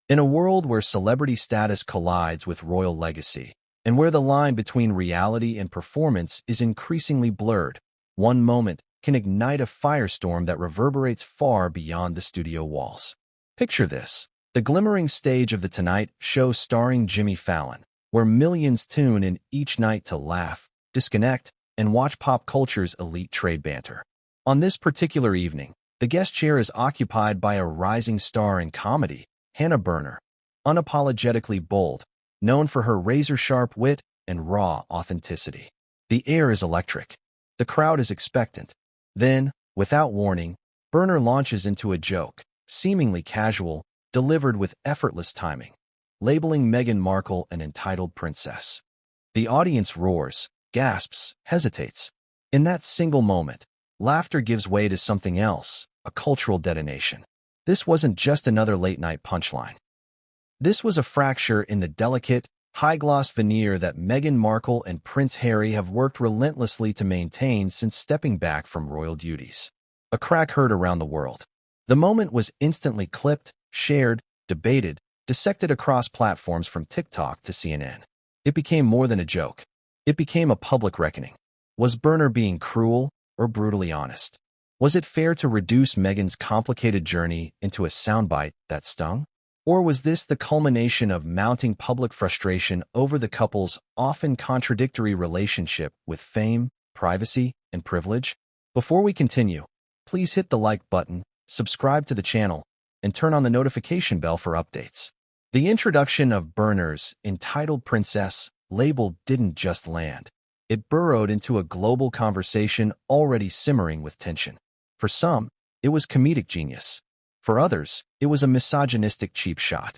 In a world where celebrity status collides with royal legacy, and where the line between reality and performance is increasingly blurred, one moment can ignite a firestorm that reverberates far beyond the studio walls. Picture this: the glimmering stage of The Tonight Show starring Jimmy Fallon, where millions tune in each night to laugh, disconnect, and watch pop culture's elite trade banter. On this particular evening, the guest chair is occupied by a rising star in comedy, Hannah Berner, unapologetically bold, known for her razor-sharp wit and raw authenticity. The air is electric. The crowd is expectant. Then, without warning, Berner launches into a joke, seemingly casual, delivered with effortless timing, labeling Meghan Markle an entitled princess. The audience roars, gasps, hesitates. In that single moment, laughter gives way to something else, a cultural detonation. This wasn't just another late-night punchline. This was a fracture in the delicate, high-gloss veneer that Meghan Markle and Prince Harry have worked relentlessly to maintain since stepping back from royal duties. A crack heard around the world. The moment was instantly clipped, shared, debated, dissected across platforms from TikTok to CNN. It became more than a joke. It became a public reckoning. Was Berner being cruel or brutally honest? Was it fair to reduce Meghan's complicated journey into a soundbite that stung? Or was this the culmination of mounting public frustration over the couple's often contradictory relationship with fame, privacy, and privilege? Before we continue, please hit the like button, subscribe to the channel, and turn on the notification bell for updates. The introduction of Berner's entitled princess label didn't just land. It burrowed into a global conversation already simmering with tension. For some, it was comedic genius. For others, it was a misogynistic cheap shot.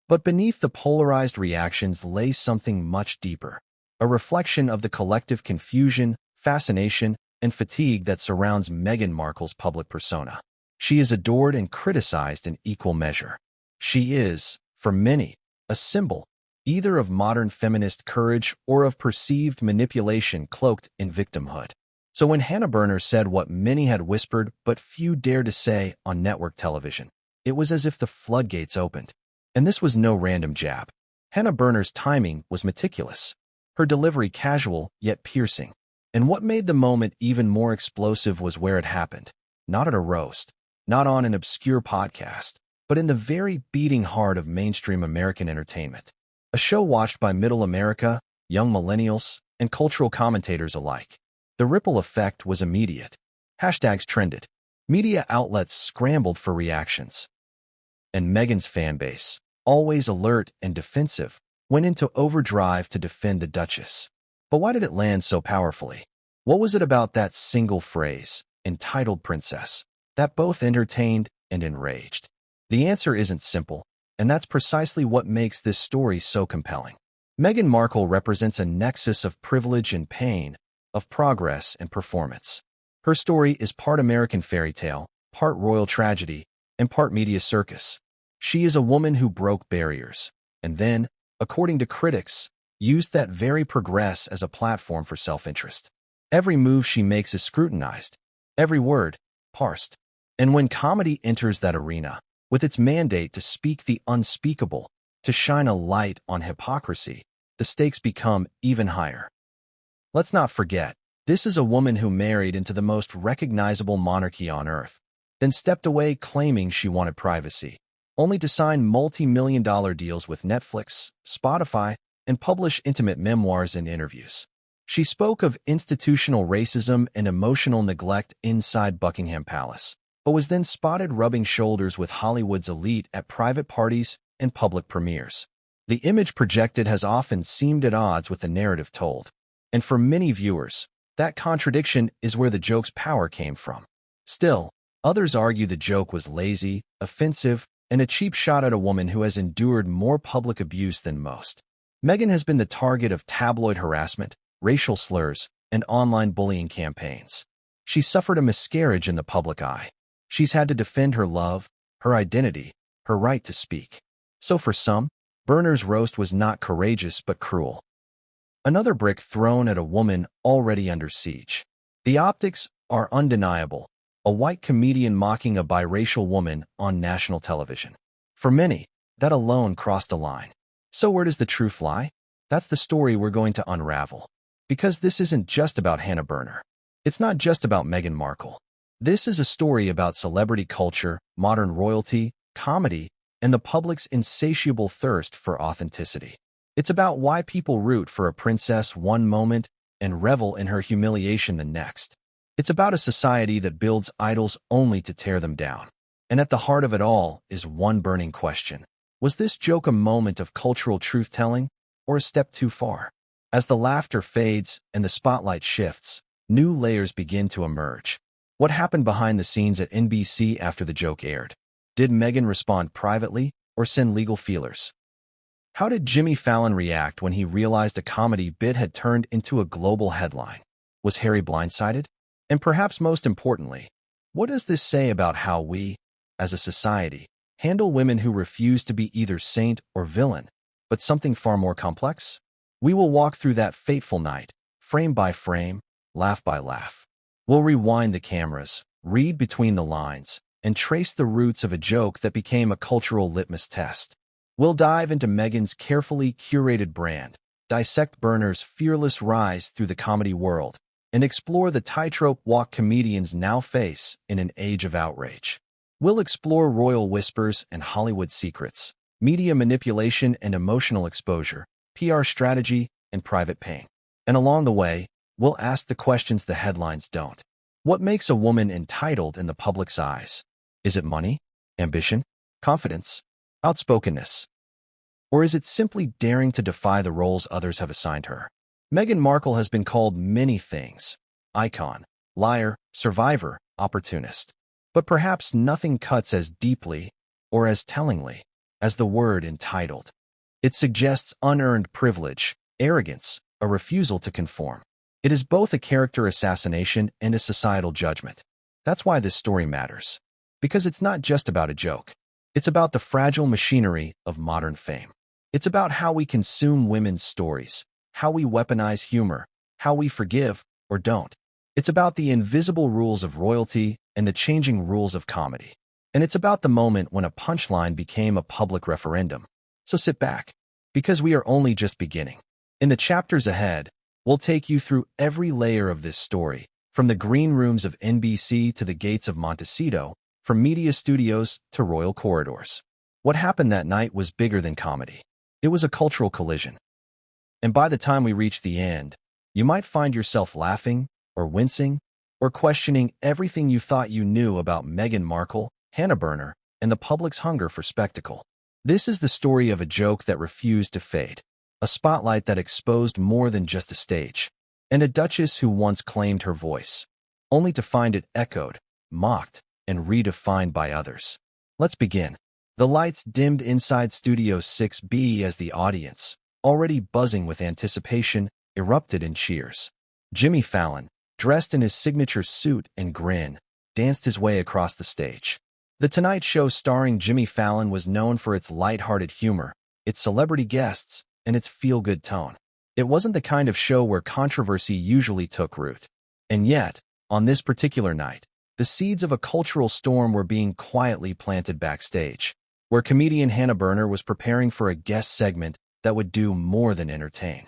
But beneath the polarized reactions lay something much deeper, a reflection of the collective confusion, fascination, and fatigue that surrounds Meghan Markle's public persona. She is adored and criticized in equal measure. She is, for many, a symbol, either of modern feminist courage or of perceived manipulation cloaked in victimhood. So when Hannah Berner said what many had whispered but few dared to say on network television, it was as if the floodgates opened. And this was no random jab. Hannah Berner's timing was meticulous, her delivery casual yet piercing. And what made the moment even more explosive was where it happened. Not at a roast, not on an obscure podcast, but in the very beating heart of mainstream American entertainment. A show watched by middle America, young millennials, and cultural commentators alike. The ripple effect was immediate. Hashtags trended. Media outlets scrambled for reactions. And Meghan's fanbase, always alert and defensive, went into overdrive to defend the Duchess. But why did it land so powerfully? What was it about that single phrase, entitled princess, that both entertained and enraged? The answer isn't simple, and that's precisely what makes this story so compelling. Meghan Markle represents a nexus of privilege and pain, of progress and performance. Her story is part American fairy tale, part royal tragedy, and part media circus. She is a woman who broke barriers, and then, according to critics, used that very progress as a platform for self-interest. Every move she makes is scrutinized, every word parsed. And when comedy enters that arena, with its mandate to speak the unspeakable, to shine a light on hypocrisy, the stakes become even higher. Let's not forget, this is a woman who married into the most recognizable monarchy on earth, then stepped away claiming she wanted privacy, only to sign multi-million-dollar deals with Netflix, Spotify, and publish intimate memoirs and interviews. She spoke of institutional racism and emotional neglect inside Buckingham Palace, but was then spotted rubbing shoulders with Hollywood's elite at private parties and public premieres. The image projected has often seemed at odds with the narrative told. And for many viewers, that contradiction is where the joke's power came from. Still, others argue the joke was lazy, offensive, and a cheap shot at a woman who has endured more public abuse than most. Meghan has been the target of tabloid harassment, racial slurs, and online bullying campaigns. She suffered a miscarriage in the public eye. She's had to defend her love, her identity, her right to speak. So for some, Berner's roast was not courageous but cruel. Another brick thrown at a woman already under siege. The optics are undeniable. A white comedian mocking a biracial woman on national television. For many, That alone crossed a line. So where does the truth lie? That's the story we're going to unravel. Because this isn't just about Hannah Berner. It's not just about Meghan Markle. This is a story about celebrity culture, modern royalty, comedy, and the public's insatiable thirst for authenticity. It's about why people root for a princess one moment and revel in her humiliation the next. It's about a society that builds idols only to tear them down. And at the heart of it all is one burning question. Was this joke a moment of cultural truth-telling, or a step too far? As the laughter fades and the spotlight shifts, new layers begin to emerge. What happened behind the scenes at NBC after the joke aired? Did Meghan respond privately or send legal feelers? How did Jimmy Fallon react when he realized a comedy bit had turned into a global headline? Was Harry blindsided? And perhaps most importantly, what does this say about how we, as a society, handle women who refuse to be either saint or villain, but something far more complex? We will walk through that fateful night, frame by frame, laugh by laugh. We'll rewind the cameras, read between the lines, and trace the roots of a joke that became a cultural litmus test. We'll dive into Meghan's carefully curated brand, dissect Berner's fearless rise through the comedy world, and explore the tightrope walk comedians now face in an age of outrage. We'll explore royal whispers and Hollywood secrets, media manipulation and emotional exposure, PR strategy and private pain. And along the way, we'll ask the questions the headlines don't. What makes a woman entitled in the public's eyes? Is it money, ambition, confidence, outspokenness? Or is it simply daring to defy the roles others have assigned her? Meghan Markle has been called many things: icon, liar, survivor, opportunist. But perhaps nothing cuts as deeply or as tellingly as the word entitled. It suggests unearned privilege, arrogance, a refusal to conform. It is both a character assassination and a societal judgment. That's why this story matters. Because it's not just about a joke. It's about the fragile machinery of modern fame. It's about how we consume women's stories, how we weaponize humor, how we forgive or don't. It's about the invisible rules of royalty and the changing rules of comedy. And it's about the moment when a punchline became a public referendum. So sit back, because we are only just beginning. In the chapters ahead, we'll take you through every layer of this story, from the green rooms of NBC to the gates of Montecito, from media studios to royal corridors. What happened that night was bigger than comedy. It was a cultural collision. And by the time we reach the end, you might find yourself laughing, or wincing, or questioning everything you thought you knew about Meghan Markle, Hannah Berner, and the public's hunger for spectacle. This is the story of a joke that refused to fade, a spotlight that exposed more than just a stage, and a duchess who once claimed her voice, only to find it echoed, mocked, and redefined by others. Let's begin. The lights dimmed inside Studio 6B as the audience, already buzzing with anticipation, erupted in cheers. Jimmy Fallon, dressed in his signature suit and grin, danced his way across the stage. The Tonight Show starring Jimmy Fallon was known for its light-hearted humor, its celebrity guests, and its feel-good tone. It wasn't the kind of show where controversy usually took root. And yet, on this particular night, the seeds of a cultural storm were being quietly planted backstage, where comedian Hannah Berner was preparing for a guest segment that would do more than entertain.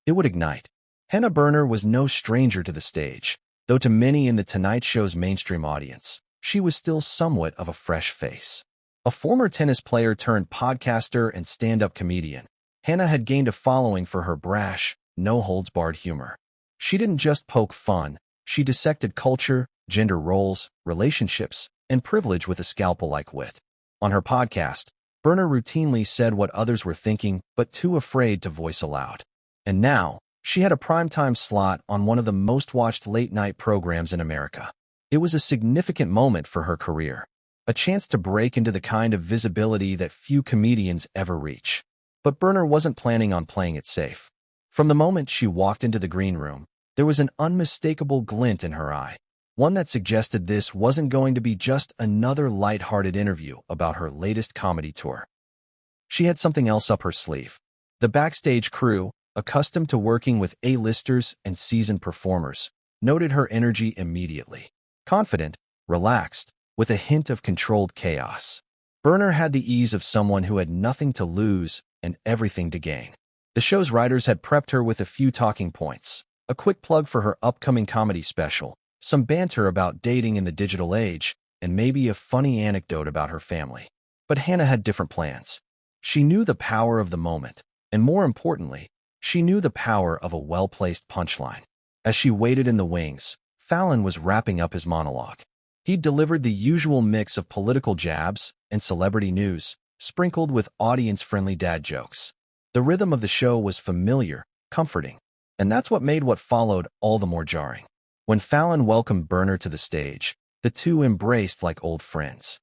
It would ignite. Hannah Berner was no stranger to the stage, though to many in the Tonight Show's mainstream audience, she was still somewhat of a fresh face. A former tennis player turned podcaster and stand-up comedian, Hannah had gained a following for her brash, no-holds-barred humor. She didn't just poke fun, she dissected culture, gender roles, relationships, and privilege with a scalpel-like wit. On her podcast, Berner routinely said what others were thinking but too afraid to voice aloud. And now, she had a primetime slot on one of the most-watched late-night programs in America. It was a significant moment for her career, a chance to break into the kind of visibility that few comedians ever reach. But Berner wasn't planning on playing it safe. From the moment she walked into the green room, there was an unmistakable glint in her eye, one that suggested this wasn't going to be just another light-hearted interview about her latest comedy tour. She had something else up her sleeve. The backstage crew, accustomed to working with A-listers and seasoned performers, noted her energy immediately. Confident, relaxed, with a hint of controlled chaos. Berner had the ease of someone who had nothing to lose and everything to gain. The show's writers had prepped her with a few talking points, a quick plug for her upcoming comedy special, some banter about dating in the digital age, and maybe a funny anecdote about her family. But Hannah had different plans. She knew the power of the moment, and more importantly, she knew the power of a well-placed punchline. As she waited in the wings, Fallon was wrapping up his monologue. He delivered the usual mix of political jabs and celebrity news, sprinkled with audience-friendly dad jokes. The rhythm of the show was familiar, comforting, and that's what made what followed all the more jarring. When Fallon welcomed Berner to the stage, the two embraced like old friends.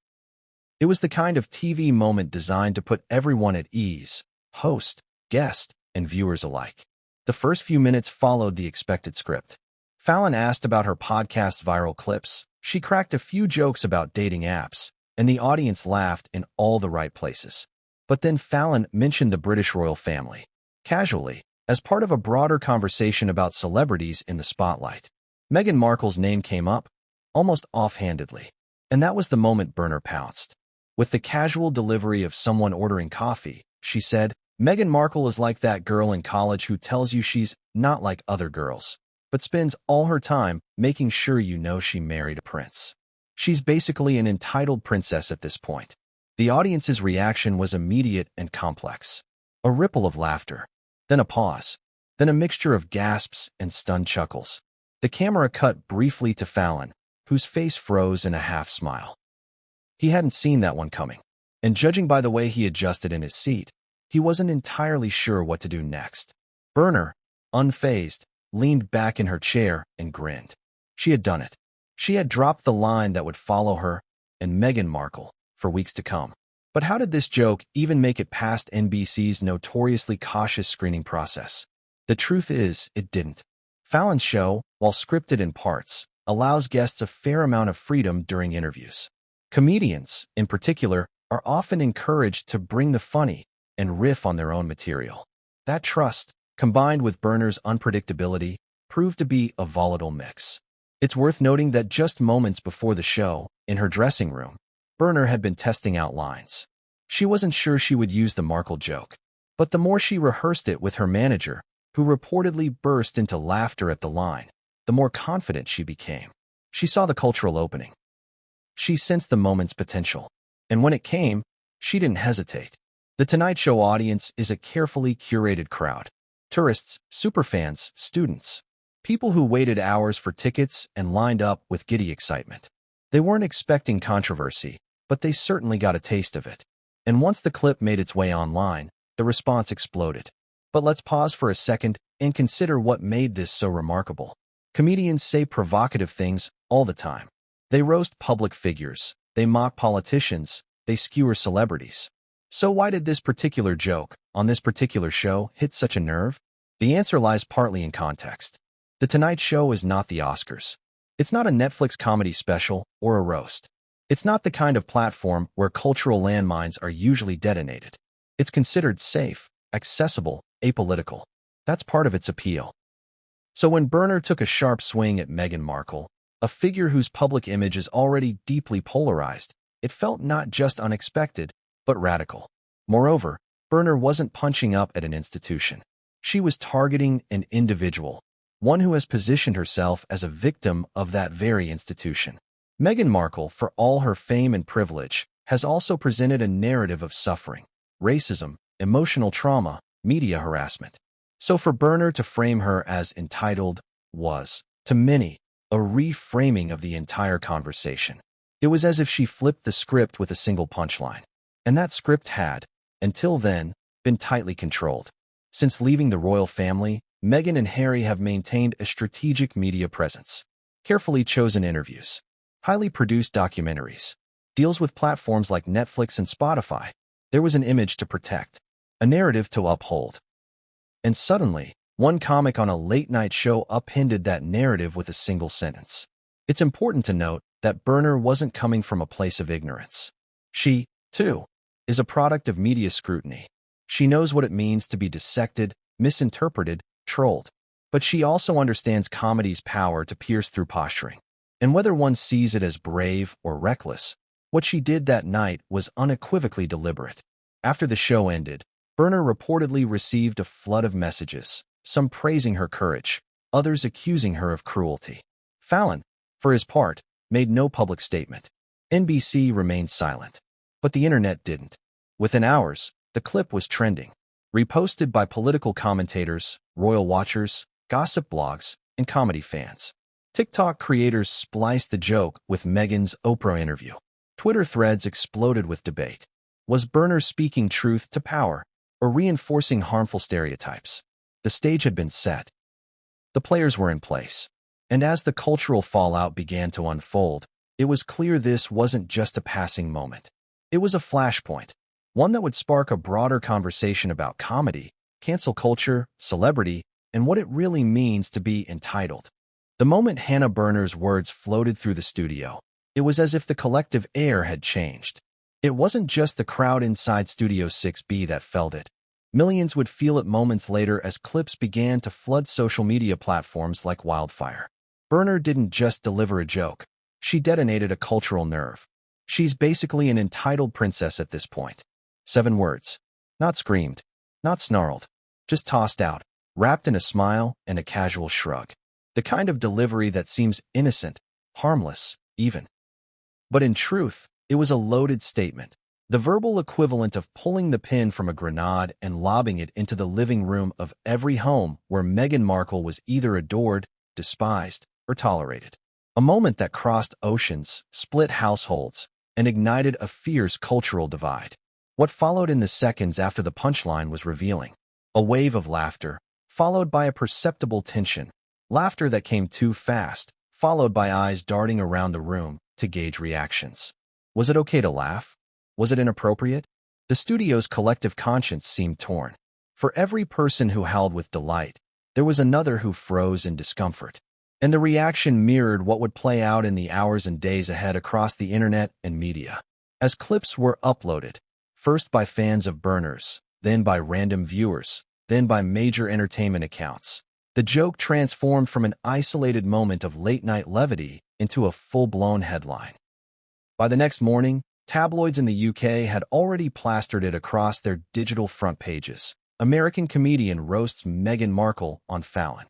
It was the kind of TV moment designed to put everyone at ease, host, guest, and viewers alike. The first few minutes followed the expected script. Fallon asked about her podcast's viral clips. She cracked a few jokes about dating apps, and the audience laughed in all the right places. But then Fallon mentioned the British royal family, casually, as part of a broader conversation about celebrities in the spotlight. Meghan Markle's name came up, almost offhandedly, and that was the moment Berner pounced. With the casual delivery of someone ordering coffee, she said, "Meghan Markle is like that girl in college who tells you she's not like other girls, but spends all her time making sure you know she married a prince. She's basically an entitled princess at this point." The audience's reaction was immediate and complex. A ripple of laughter, then a pause, then a mixture of gasps and stunned chuckles. The camera cut briefly to Fallon, whose face froze in a half-smile. He hadn't seen that one coming, and judging by the way he adjusted in his seat, he wasn't entirely sure what to do next. Berner, unfazed, leaned back in her chair and grinned. She had done it. She had dropped the line that would follow her and Meghan Markle for weeks to come. But how did this joke even make it past NBC's notoriously cautious screening process? The truth is, it didn't. Fallon's show, while scripted in parts, allows guests a fair amount of freedom during interviews. Comedians, in particular, are often encouraged to bring the funny and riff on their own material. That trust, combined with Berner's unpredictability, proved to be a volatile mix. It's worth noting that just moments before the show, in her dressing room, Berner had been testing out lines. She wasn't sure she would use the Markle joke, but the more she rehearsed it with her manager, who reportedly burst into laughter at the line, the more confident she became. She saw the cultural opening. She sensed the moment's potential, and when it came, she didn't hesitate. The Tonight Show audience is a carefully curated crowd. Tourists, superfans, students, people who waited hours for tickets and lined up with giddy excitement. They weren't expecting controversy, but they certainly got a taste of it. And once the clip made its way online, the response exploded. But let's pause for a second and consider what made this so remarkable. Comedians say provocative things all the time. They roast public figures, they mock politicians, they skewer celebrities. So why did this particular joke, on this particular show, hit such a nerve? The answer lies partly in context. The Tonight Show is not the Oscars. It's not a Netflix comedy special or a roast. It's not the kind of platform where cultural landmines are usually detonated. It's considered safe, accessible, apolitical. That's part of its appeal. So when Berner took a sharp swing at Meghan Markle, a figure whose public image is already deeply polarized, it felt not just unexpected, but radical. Moreover, Berner wasn't punching up at an institution. She was targeting an individual, one who has positioned herself as a victim of that very institution. Meghan Markle, for all her fame and privilege, has also presented a narrative of suffering, racism, emotional trauma, media harassment. So for Berner to frame her as entitled was, to many, a reframing of the entire conversation. It was as if she flipped the script with a single punchline. And that script had, until then, been tightly controlled. Since leaving the royal family, Meghan and Harry have maintained a strategic media presence. Carefully chosen interviews, highly produced documentaries, deals with platforms like Netflix and Spotify. There was an image to protect, a narrative to uphold. And suddenly, one comic on a late-night show upended that narrative with a single sentence. It's important to note that Berner wasn't coming from a place of ignorance. She, too, is a product of media scrutiny. She knows what it means to be dissected, misinterpreted, trolled. But she also understands comedy's power to pierce through posturing. And whether one sees it as brave or reckless, What she did that night was unequivocally deliberate. After the show ended, Berner reportedly received a flood of messages, some praising her courage, others accusing her of cruelty. Fallon, for his part, made no public statement. NBC remained silent. But the internet didn't. Within hours, the clip was trending, reposted by political commentators, royal watchers, gossip blogs, and comedy fans. TikTok creators spliced the joke with Meghan's Oprah interview. Twitter threads exploded with debate. Was Berner speaking truth to power or reinforcing harmful stereotypes? The stage had been set. The players were in place. And as the cultural fallout began to unfold, it was clear this wasn't just a passing moment. It was a flashpoint, one that would spark a broader conversation about comedy, cancel culture, celebrity, and what it really means to be entitled. The moment Hannah Berner's words floated through the studio, it was as if the collective air had changed. It wasn't just the crowd inside Studio 6B that felt it. Millions would feel it moments later as clips began to flood social media platforms like wildfire. Berner didn't just deliver a joke. She detonated a cultural nerve. She's basically an entitled princess at this point. 7 words. Not screamed, not snarled, just tossed out, wrapped in a smile and a casual shrug. The kind of delivery that seems innocent, harmless, even. But in truth, it was a loaded statement, the verbal equivalent of pulling the pin from a grenade and lobbing it into the living room of every home where Meghan Markle was either adored, despised, or tolerated. A moment that crossed oceans, split households, and ignited a fierce cultural divide. What followed in the seconds after the punchline was revealing. A wave of laughter, followed by a perceptible tension. Laughter that came too fast, followed by eyes darting around the room to gauge reactions. Was it okay to laugh? Was it inappropriate? The studio's collective conscience seemed torn. For every person who howled with delight, there was another who froze in discomfort. And the reaction mirrored what would play out in the hours and days ahead across the internet and media. As clips were uploaded, first by fans of Berner's, then by random viewers, then by major entertainment accounts, the joke transformed from an isolated moment of late-night levity into a full-blown headline. By the next morning, tabloids in the UK had already plastered it across their digital front pages. American comedian roasts Meghan Markle on Fallon.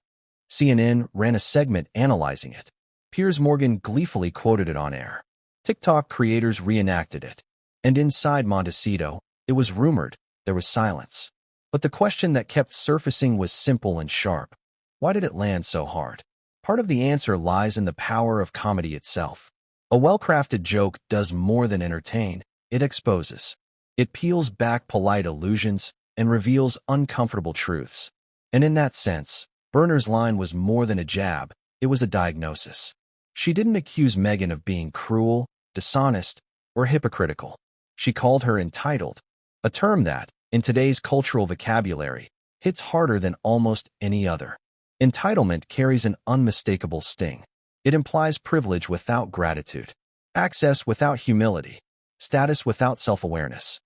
CNN ran a segment analyzing it. Piers Morgan gleefully quoted it on air. TikTok creators reenacted it. And inside Montecito, it was rumored, there was silence. But the question that kept surfacing was simple and sharp. Why did it land so hard? Part of the answer lies in the power of comedy itself. A well-crafted joke does more than entertain, it exposes. It peels back polite illusions and reveals uncomfortable truths. And in that sense, Berner's line was more than a jab, it was a diagnosis. She didn't accuse Meghan of being cruel, dishonest, or hypocritical. She called her entitled, a term that, in today's cultural vocabulary, hits harder than almost any other. Entitlement carries an unmistakable sting. It implies privilege without gratitude, access without humility, status without self-awareness.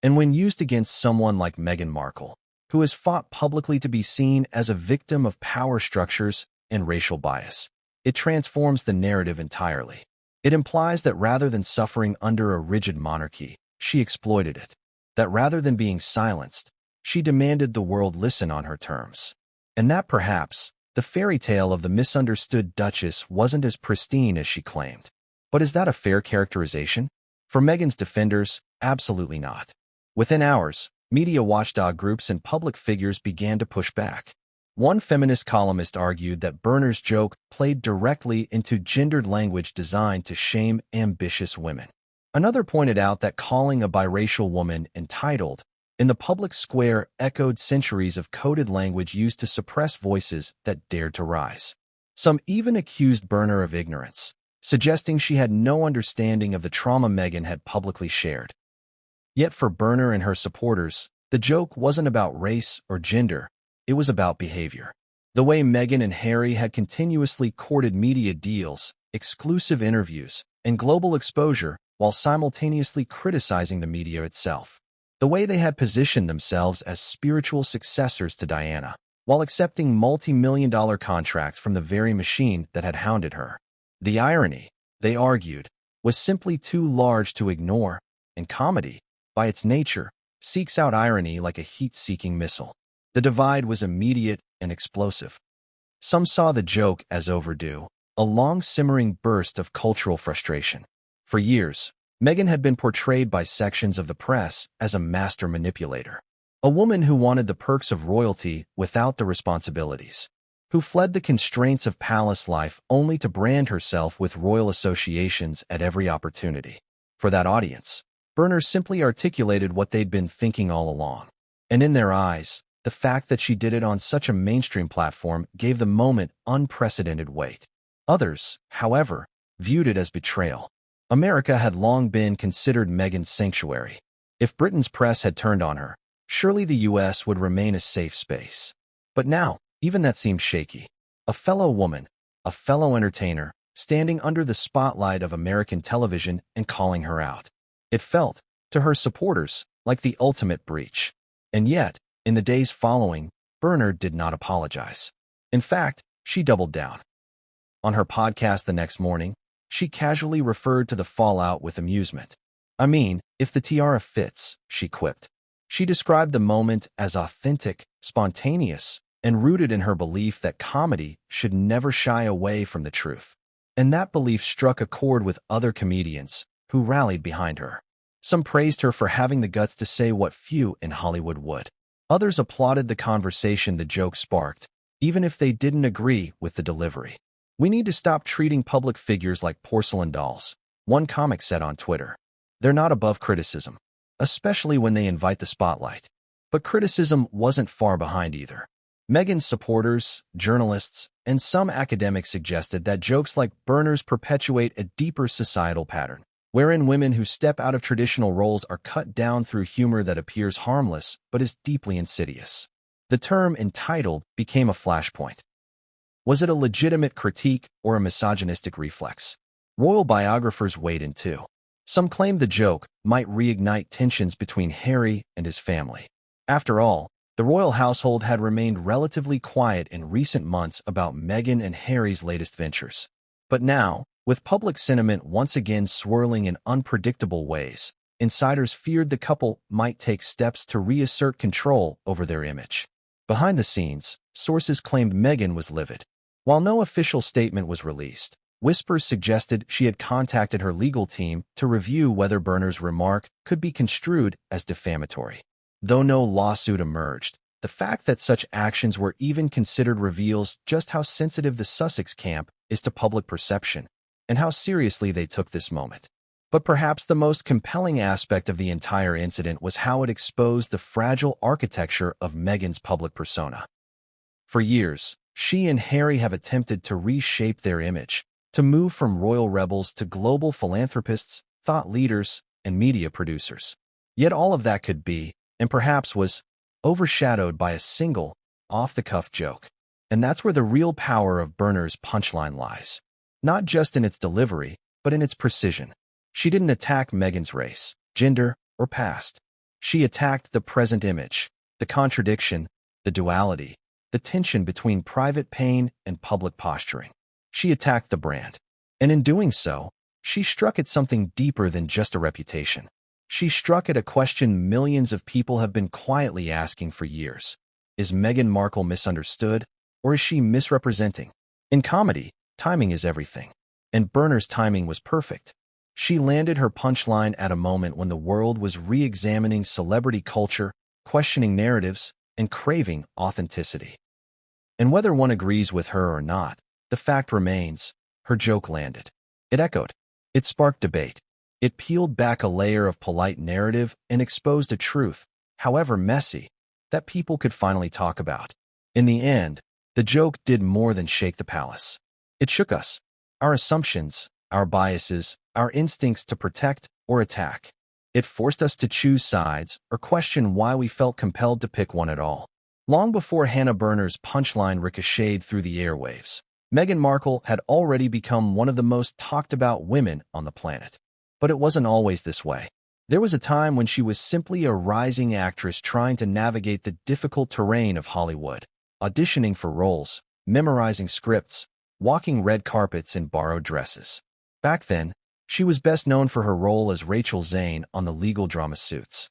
And when used against someone like Meghan Markle, who has fought publicly to be seen as a victim of power structures and racial bias, it transforms the narrative entirely. It implies that rather than suffering under a rigid monarchy, she exploited it. That rather than being silenced, she demanded the world listen on her terms. And that perhaps, the fairy tale of the misunderstood Duchess wasn't as pristine as she claimed. But is that a fair characterization? For Meghan's defenders, absolutely not. Within hours, media watchdog groups and public figures began to push back. One feminist columnist argued that Berner's joke played directly into gendered language designed to shame ambitious women. Another pointed out that calling a biracial woman entitled in the public square echoed centuries of coded language used to suppress voices that dared to rise. Some even accused Berner of ignorance, suggesting she had no understanding of the trauma Meghan had publicly shared. Yet for Berner and her supporters, the joke wasn't about race or gender, it was about behavior. The way Meghan and Harry had continuously courted media deals, exclusive interviews, and global exposure while simultaneously criticizing the media itself. The way they had positioned themselves as spiritual successors to Diana, while accepting multi-million-dollar contracts from the very machine that had hounded her. The irony, they argued, was simply too large to ignore, and comedy, by its nature, seeks out irony like a heat-seeking missile. The divide was immediate and explosive. Some saw the joke as overdue, a long-simmering burst of cultural frustration. For years, Meghan had been portrayed by sections of the press as a master manipulator, a woman who wanted the perks of royalty without the responsibilities, who fled the constraints of palace life only to brand herself with royal associations at every opportunity. For that audience, Berner simply articulated what they'd been thinking all along. And in their eyes, the fact that she did it on such a mainstream platform gave the moment unprecedented weight. Others, however, viewed it as betrayal. America had long been considered Meghan's sanctuary. If Britain's press had turned on her, surely the US would remain a safe space. But now, even that seemed shaky. A fellow woman, a fellow entertainer, standing under the spotlight of American television and calling her out. It felt, to her supporters, like the ultimate breach. And yet, in the days following, Berner did not apologize. In fact, she doubled down. On her podcast the next morning, she casually referred to the fallout with amusement. "I mean, if the tiara fits," she quipped. She described the moment as authentic, spontaneous, and rooted in her belief that comedy should never shy away from the truth. And that belief struck a chord with other comedians, who rallied behind her. Some praised her for having the guts to say what few in Hollywood would. Others applauded the conversation the joke sparked, even if they didn't agree with the delivery. "We need to stop treating public figures like porcelain dolls," one comic said on Twitter. "They're not above criticism, especially when they invite the spotlight." But criticism wasn't far behind either. Meghan's supporters, journalists, and some academics suggested that jokes like Berner's perpetuate a deeper societal pattern, wherein women who step out of traditional roles are cut down through humor that appears harmless but is deeply insidious. The term entitled became a flashpoint. Was it a legitimate critique or a misogynistic reflex? Royal biographers weighed in too. Some claimed the joke might reignite tensions between Harry and his family. After all, the royal household had remained relatively quiet in recent months about Meghan and Harry's latest ventures. But now, with public sentiment once again swirling in unpredictable ways, insiders feared the couple might take steps to reassert control over their image. Behind the scenes, sources claimed Meghan was livid. While no official statement was released, whispers suggested she had contacted her legal team to review whether Berner's remark could be construed as defamatory. Though no lawsuit emerged, the fact that such actions were even considered reveals just how sensitive the Sussex camp is to public perception, and how seriously they took this moment. But perhaps the most compelling aspect of the entire incident was how it exposed the fragile architecture of Meghan's public persona. For years, she and Harry have attempted to reshape their image, to move from royal rebels to global philanthropists, thought leaders, and media producers. Yet all of that could be, and perhaps was, overshadowed by a single, off-the-cuff joke. And that's where the real power of Berner's punchline lies. Not just in its delivery, but in its precision. She didn't attack Meghan's race, gender, or past. She attacked the present image, the contradiction, the duality, the tension between private pain and public posturing. She attacked the brand. And in doing so, she struck at something deeper than just a reputation. She struck at a question millions of people have been quietly asking for years. Is Meghan Markle misunderstood, or is she misrepresenting? In comedy, timing is everything. And Berner's timing was perfect. She landed her punchline at a moment when the world was re-examining celebrity culture, questioning narratives, and craving authenticity. And whether one agrees with her or not, the fact remains, her joke landed. It echoed. It sparked debate. It peeled back a layer of polite narrative and exposed a truth, however messy, that people could finally talk about. In the end, the joke did more than shake the palace. It shook us, our assumptions, our biases, our instincts to protect or attack. It forced us to choose sides or question why we felt compelled to pick one at all. Long before Hannah Berner's punchline ricocheted through the airwaves, Meghan Markle had already become one of the most talked about women on the planet. But it wasn't always this way. There was a time when she was simply a rising actress trying to navigate the difficult terrain of Hollywood, auditioning for roles, memorizing scripts, walking red carpets in borrowed dresses. Back then, She was best known for her role as Rachel Zane on the legal drama Suits.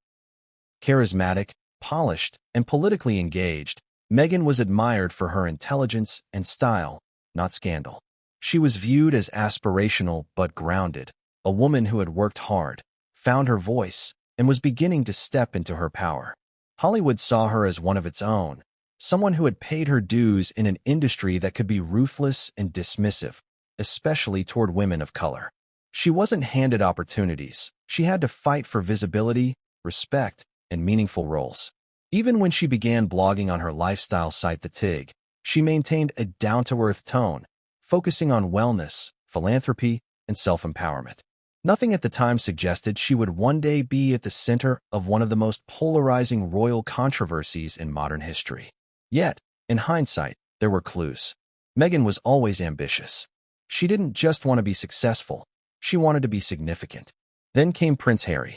Charismatic, polished, and politically engaged, Meghan was admired for her intelligence and style, not scandal. She was viewed as aspirational but grounded, a woman who had worked hard, found her voice, and was beginning to step into her power. Hollywood saw her as one of its own, someone who had paid her dues in an industry that could be ruthless and dismissive, especially toward women of color. She wasn't handed opportunities. She had to fight for visibility, respect, and meaningful roles. Even when she began blogging on her lifestyle site The Tig, she maintained a down-to-earth tone, focusing on wellness, philanthropy, and self-empowerment. Nothing at the time suggested she would one day be at the center of one of the most polarizing royal controversies in modern history. Yet, in hindsight, there were clues. Meghan was always ambitious. She didn't just want to be successful, she wanted to be significant. Then came Prince Harry.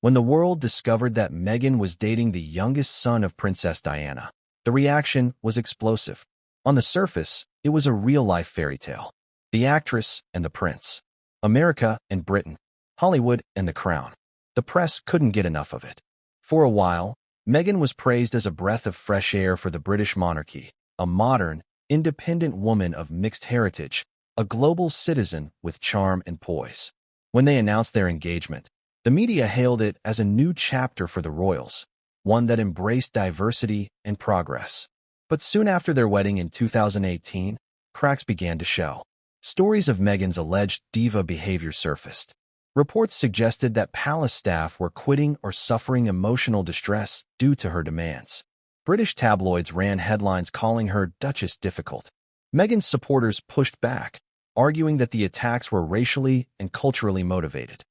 When the world discovered that Meghan was dating the youngest son of Princess Diana, the reaction was explosive. On the surface, it was a real-life fairy tale. The actress and the prince. America and Britain. Hollywood and the crown. The press couldn't get enough of it. For a while, Meghan was praised as a breath of fresh air for the British monarchy, a modern, independent woman of mixed heritage, a global citizen with charm and poise. When they announced their engagement, the media hailed it as a new chapter for the royals, one that embraced diversity and progress. But soon after their wedding in 2018, cracks began to show. Stories of Meghan's alleged diva behavior surfaced. Reports suggested that palace staff were quitting or suffering emotional distress due to her demands. British tabloids ran headlines calling her Duchess difficult. Meghan's supporters pushed back, arguing that the attacks were racially and culturally motivated.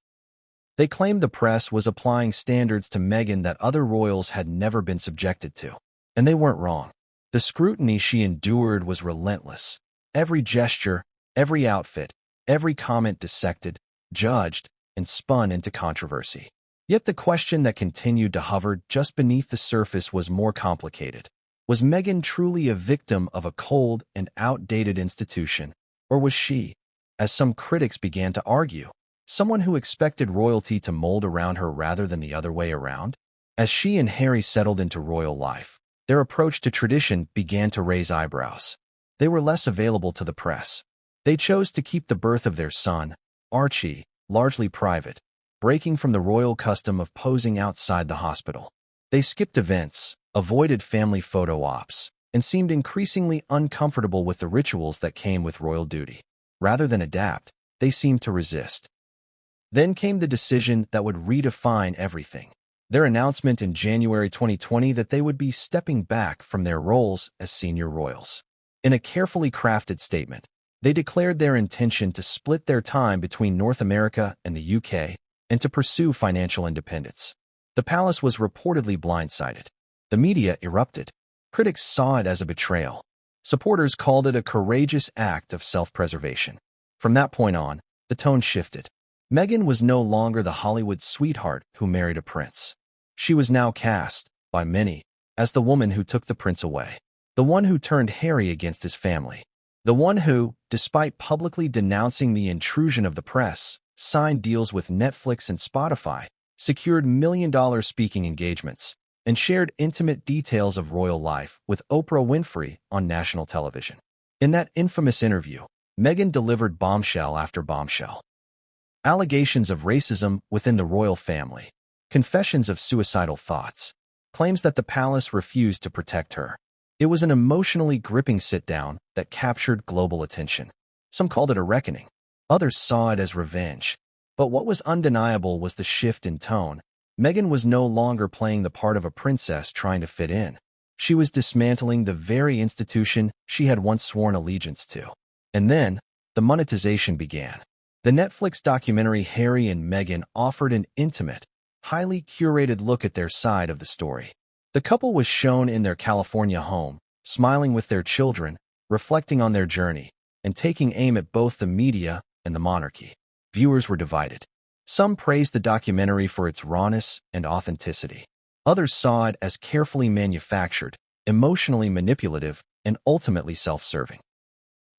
They claimed the press was applying standards to Meghan that other royals had never been subjected to. And they weren't wrong. The scrutiny she endured was relentless. Every gesture, every outfit, every comment dissected, judged, and spun into controversy. Yet the question that continued to hover just beneath the surface was more complicated. Was Meghan truly a victim of a cold and outdated institution, or was she, as some critics began to argue, someone who expected royalty to mold around her rather than the other way around? As she and Harry settled into royal life, their approach to tradition began to raise eyebrows. They were less available to the press. They chose to keep the birth of their son, Archie, largely private, breaking from the royal custom of posing outside the hospital. They skipped events, avoided family photo ops, and seemed increasingly uncomfortable with the rituals that came with royal duty. Rather than adapt, they seemed to resist. Then came the decision that would redefine everything. Their announcement in January 2020 that they would be stepping back from their roles as senior royals. In a carefully crafted statement, they declared their intention to split their time between North America and the UK and to pursue financial independence. The palace was reportedly blindsided. The media erupted. Critics saw it as a betrayal. Supporters called it a courageous act of self-preservation. From that point on, the tone shifted. Meghan was no longer the Hollywood sweetheart who married a prince. She was now cast, by many, as the woman who took the prince away. The one who turned Harry against his family. The one who, despite publicly denouncing the intrusion of the press, signed deals with Netflix and Spotify, secured million-dollar speaking engagements, and shared intimate details of royal life with Oprah Winfrey on national television. In that infamous interview, Meghan delivered bombshell after bombshell. Allegations of racism within the royal family, confessions of suicidal thoughts, claims that the palace refused to protect her. It was an emotionally gripping sit-down that captured global attention. Some called it a reckoning. Others saw it as revenge. But what was undeniable was the shift in tone. Meghan was no longer playing the part of a princess trying to fit in. She was dismantling the very institution she had once sworn allegiance to. And then, the monetization began. The Netflix documentary Harry and Meghan offered an intimate, highly curated look at their side of the story. The couple was shown in their California home, smiling with their children, reflecting on their journey, and taking aim at both the media and the monarchy. Viewers were divided. Some praised the documentary for its rawness and authenticity. Others saw it as carefully manufactured, emotionally manipulative, and ultimately self-serving.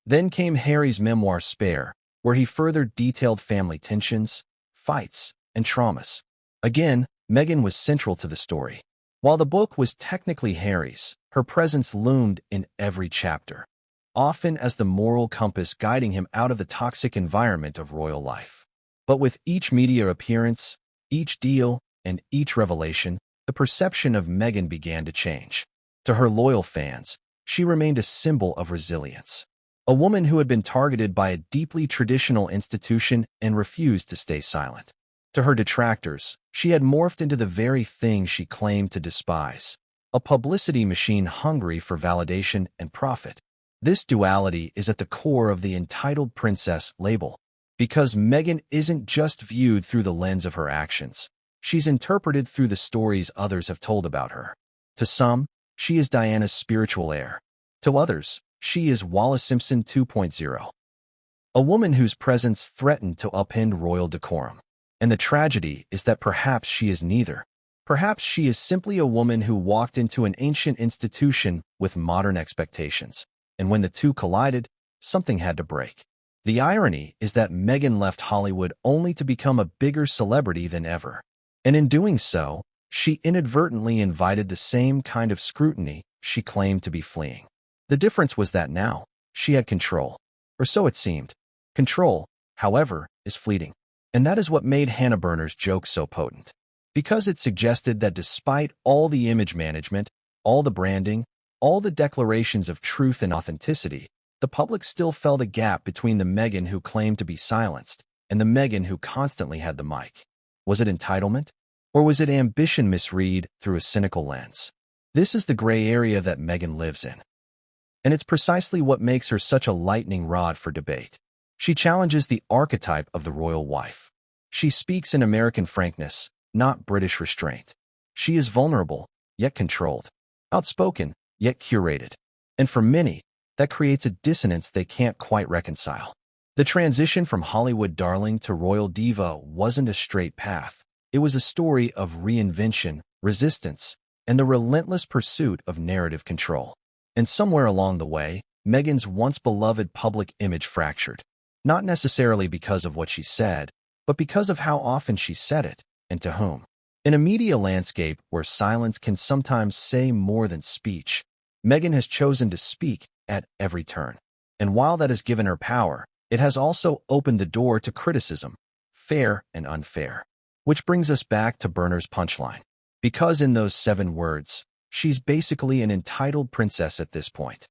Then came Harry's memoir Spare, where he further detailed family tensions, fights, and traumas. Again, Meghan was central to the story. While the book was technically Harry's, her presence loomed in every chapter, often as the moral compass guiding him out of the toxic environment of royal life. But with each media appearance, each deal, and each revelation, the perception of Meghan began to change. To her loyal fans, she remained a symbol of resilience. A woman who had been targeted by a deeply traditional institution and refused to stay silent. To her detractors, she had morphed into the very thing she claimed to despise, a publicity machine hungry for validation and profit. This duality is at the core of the entitled princess label, because Meghan isn't just viewed through the lens of her actions. She's interpreted through the stories others have told about her. To some, she is Diana's spiritual heir. To others, she is Wallis Simpson 2.0. A woman whose presence threatened to upend royal decorum. And the tragedy is that perhaps she is neither. Perhaps she is simply a woman who walked into an ancient institution with modern expectations. And when the two collided, something had to break. The irony is that Meghan left Hollywood only to become a bigger celebrity than ever. And in doing so, she inadvertently invited the same kind of scrutiny she claimed to be fleeing. The difference was that now, she had control. Or so it seemed. Control, however, is fleeting. And that is what made Hannah Berner's joke so potent. Because it suggested that despite all the image management, all the branding, all the declarations of truth and authenticity, the public still felt a gap between the Meghan who claimed to be silenced and the Meghan who constantly had the mic. Was it entitlement? Or was it ambition misread through a cynical lens? This is the gray area that Meghan lives in. And it's precisely what makes her such a lightning rod for debate. She challenges the archetype of the royal wife. She speaks in American frankness, not British restraint. She is vulnerable, yet controlled. Outspoken, yet curated. And for many, that creates a dissonance they can't quite reconcile. The transition from Hollywood darling to royal diva wasn't a straight path. It was a story of reinvention, resistance, and the relentless pursuit of narrative control. And somewhere along the way, Meghan's once beloved public image fractured. Not necessarily because of what she said, but because of how often she said it, and to whom. In a media landscape where silence can sometimes say more than speech, Meghan has chosen to speak at every turn. And while that has given her power, it has also opened the door to criticism, fair and unfair. Which brings us back to Berner's punchline. Because in those 7 words, she's basically an entitled princess at this point.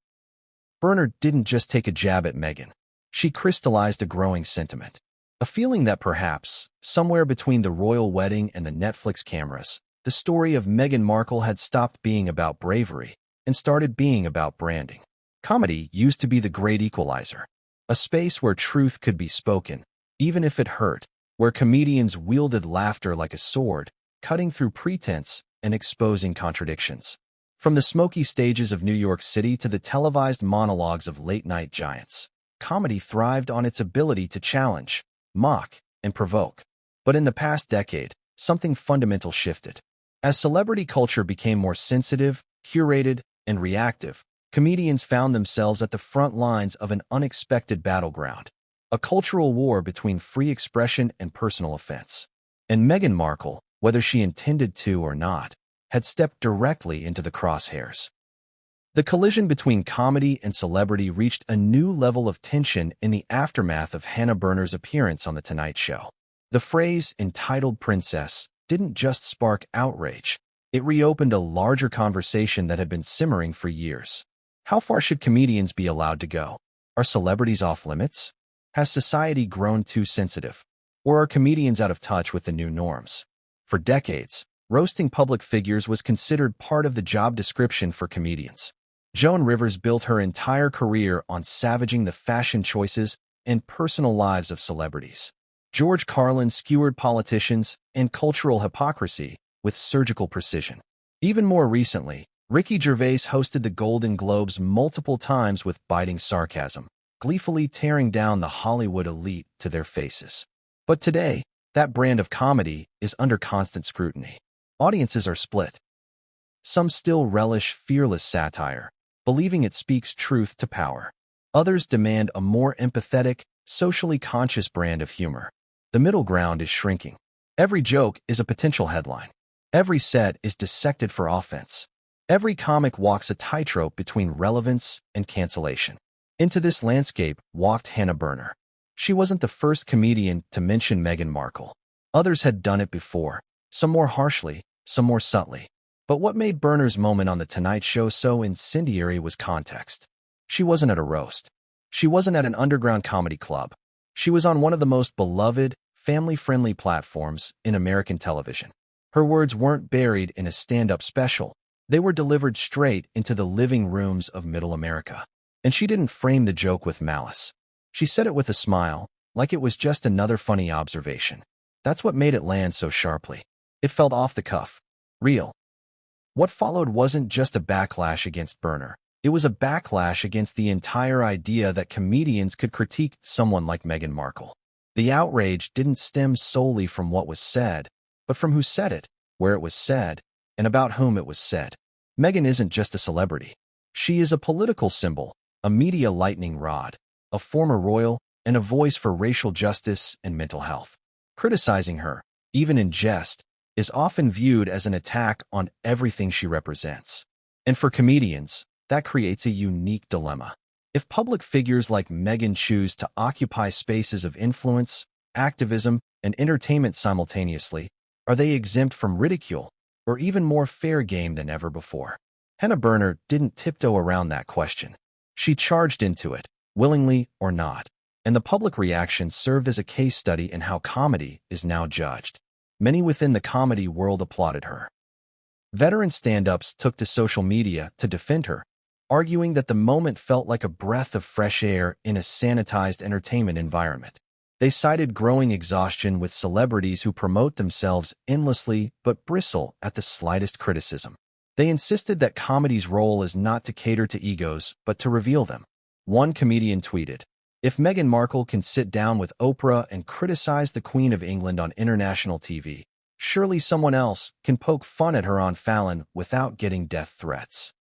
Berner didn't just take a jab at Meghan. She crystallized a growing sentiment. A feeling that perhaps, somewhere between the royal wedding and the Netflix cameras, the story of Meghan Markle had stopped being about bravery and started being about branding. Comedy used to be the great equalizer, a space where truth could be spoken, even if it hurt, where comedians wielded laughter like a sword, cutting through pretense and exposing contradictions. From the smoky stages of New York City to the televised monologues of late-night giants, comedy thrived on its ability to challenge, mock, and provoke. But in the past decade, something fundamental shifted. As celebrity culture became more sensitive, curated, and reactive, comedians found themselves at the front lines of an unexpected battleground, a cultural war between free expression and personal offense. And Meghan Markle, whether she intended to or not, had stepped directly into the crosshairs. The collision between comedy and celebrity reached a new level of tension in the aftermath of Hannah Berner's appearance on The Tonight Show. The phrase entitled princess didn't just spark outrage. It reopened a larger conversation that had been simmering for years. How far should comedians be allowed to go? Are celebrities off limits? Has society grown too sensitive? Or are comedians out of touch with the new norms? For decades, roasting public figures was considered part of the job description for comedians. Joan Rivers built her entire career on savaging the fashion choices and personal lives of celebrities. George Carlin skewered politicians and cultural hypocrisy with surgical precision. Even more recently, Ricky Gervais hosted the Golden Globes multiple times with biting sarcasm, gleefully tearing down the Hollywood elite to their faces. But today, that brand of comedy is under constant scrutiny. Audiences are split. Some still relish fearless satire, believing it speaks truth to power. Others demand a more empathetic, socially conscious brand of humor. The middle ground is shrinking. Every joke is a potential headline. Every set is dissected for offense. Every comic walks a tightrope between relevance and cancellation. Into this landscape walked Hannah Berner. She wasn't the first comedian to mention Meghan Markle. Others had done it before, some more harshly, some more subtly. But what made Berner's moment on The Tonight Show so incendiary was context. She wasn't at a roast. She wasn't at an underground comedy club. She was on one of the most beloved, family-friendly platforms in American television. Her words weren't buried in a stand-up special. They were delivered straight into the living rooms of Middle America. And she didn't frame the joke with malice. She said it with a smile, like it was just another funny observation. That's what made it land so sharply. It felt off the cuff, real. What followed wasn't just a backlash against Berner. It was a backlash against the entire idea that comedians could critique someone like Meghan Markle. The outrage didn't stem solely from what was said, but from who said it, where it was said, and about whom it was said. Meghan isn't just a celebrity. She is a political symbol, a media lightning rod, a former royal, and a voice for racial justice and mental health. Criticizing her, even in jest, is often viewed as an attack on everything she represents. And for comedians, that creates a unique dilemma. If public figures like Meghan choose to occupy spaces of influence, activism, and entertainment simultaneously, are they exempt from ridicule, or even more fair game than ever before? Hannah Berner didn't tiptoe around that question. She charged into it, willingly or not, and the public reaction served as a case study in how comedy is now judged. Many within the comedy world applauded her. Veteran stand-ups took to social media to defend her, arguing that the moment felt like a breath of fresh air in a sanitized entertainment environment. They cited growing exhaustion with celebrities who promote themselves endlessly but bristle at the slightest criticism. They insisted that comedy's role is not to cater to egos, but to reveal them. One comedian tweeted, "If Meghan Markle can sit down with Oprah and criticize the Queen of England on international TV, surely someone else can poke fun at her on Fallon without getting death threats."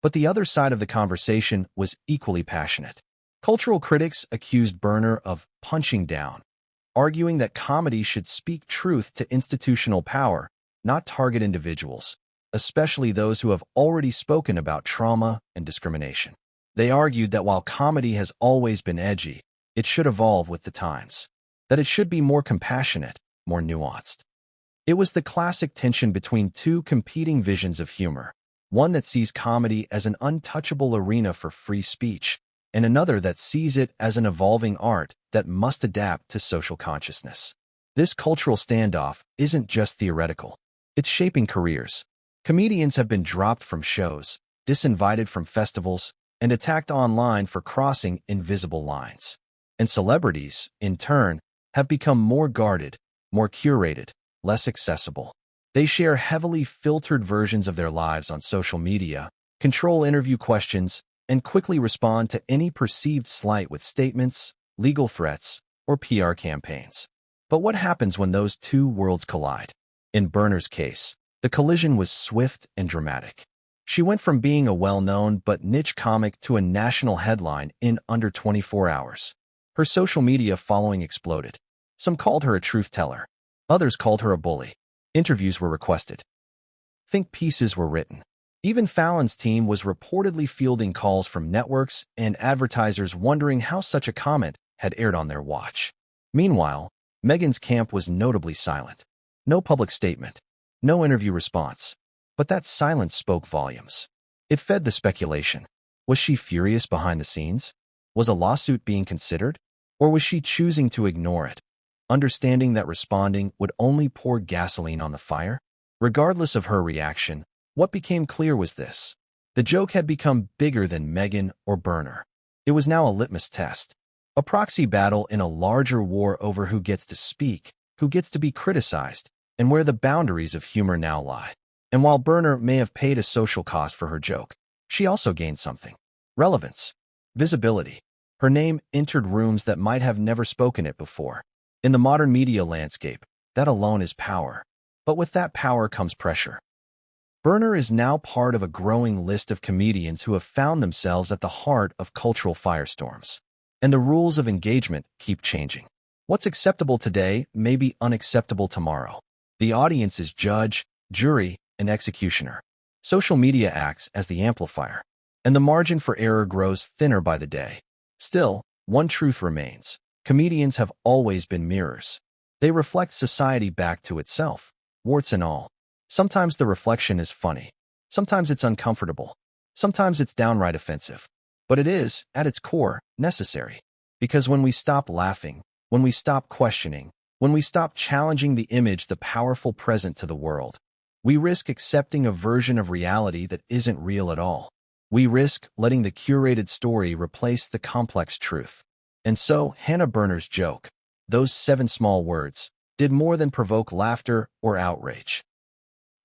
But the other side of the conversation was equally passionate. Cultural critics accused Berner of punching down, arguing that comedy should speak truth to institutional power, not target individuals, especially those who have already spoken about trauma and discrimination. They argued that while comedy has always been edgy, it should evolve with the times, that it should be more compassionate, more nuanced. It was the classic tension between two competing visions of humor, one that sees comedy as an untouchable arena for free speech, and another that sees it as an evolving art that must adapt to social consciousness. This cultural standoff isn't just theoretical. It's shaping careers. Comedians have been dropped from shows, disinvited from festivals, and attacked online for crossing invisible lines. And celebrities, in turn, have become more guarded, more curated, less accessible. They share heavily filtered versions of their lives on social media, control interview questions, and quickly respond to any perceived slight with statements, legal threats, or PR campaigns. But what happens when those two worlds collide? In Berner's case, the collision was swift and dramatic. She went from being a well-known but niche comic to a national headline in under 24 hours. Her social media following exploded. Some called her a truth teller. Others called her a bully. Interviews were requested. Think pieces were written. Even Fallon's team was reportedly fielding calls from networks and advertisers wondering how such a comment had aired on their watch. Meanwhile, Meghan's camp was notably silent. No public statement. No interview response. But that silence spoke volumes. It fed the speculation. Was she furious behind the scenes? Was a lawsuit being considered? Or was she choosing to ignore it, understanding that responding would only pour gasoline on the fire? Regardless of her reaction, what became clear was this. The joke had become bigger than Meghan or Berner. It was now a litmus test. A proxy battle in a larger war over who gets to speak, who gets to be criticized, and where the boundaries of humor now lie. And while Berner may have paid a social cost for her joke, she also gained something. Relevance. Visibility. Her name entered rooms that might have never spoken it before. In the modern media landscape, that alone is power. But with that power comes pressure. Berner is now part of a growing list of comedians who have found themselves at the heart of cultural firestorms. and the rules of engagement keep changing. What's acceptable today may be unacceptable tomorrow. The audience is judge, jury, and executioner. Social media acts as the amplifier, and the margin for error grows thinner by the day. Still, one truth remains. Comedians have always been mirrors. They reflect society back to itself, warts and all. Sometimes the reflection is funny. Sometimes it's uncomfortable. Sometimes it's downright offensive. But it is, at its core, necessary. Because when we stop laughing, when we stop questioning, when we stop challenging the image the powerful present to the world, we risk accepting a version of reality that isn't real at all. We risk letting the curated story replace the complex truth. And so, Hannah Berner's joke, those 7 small words, did more than provoke laughter or outrage.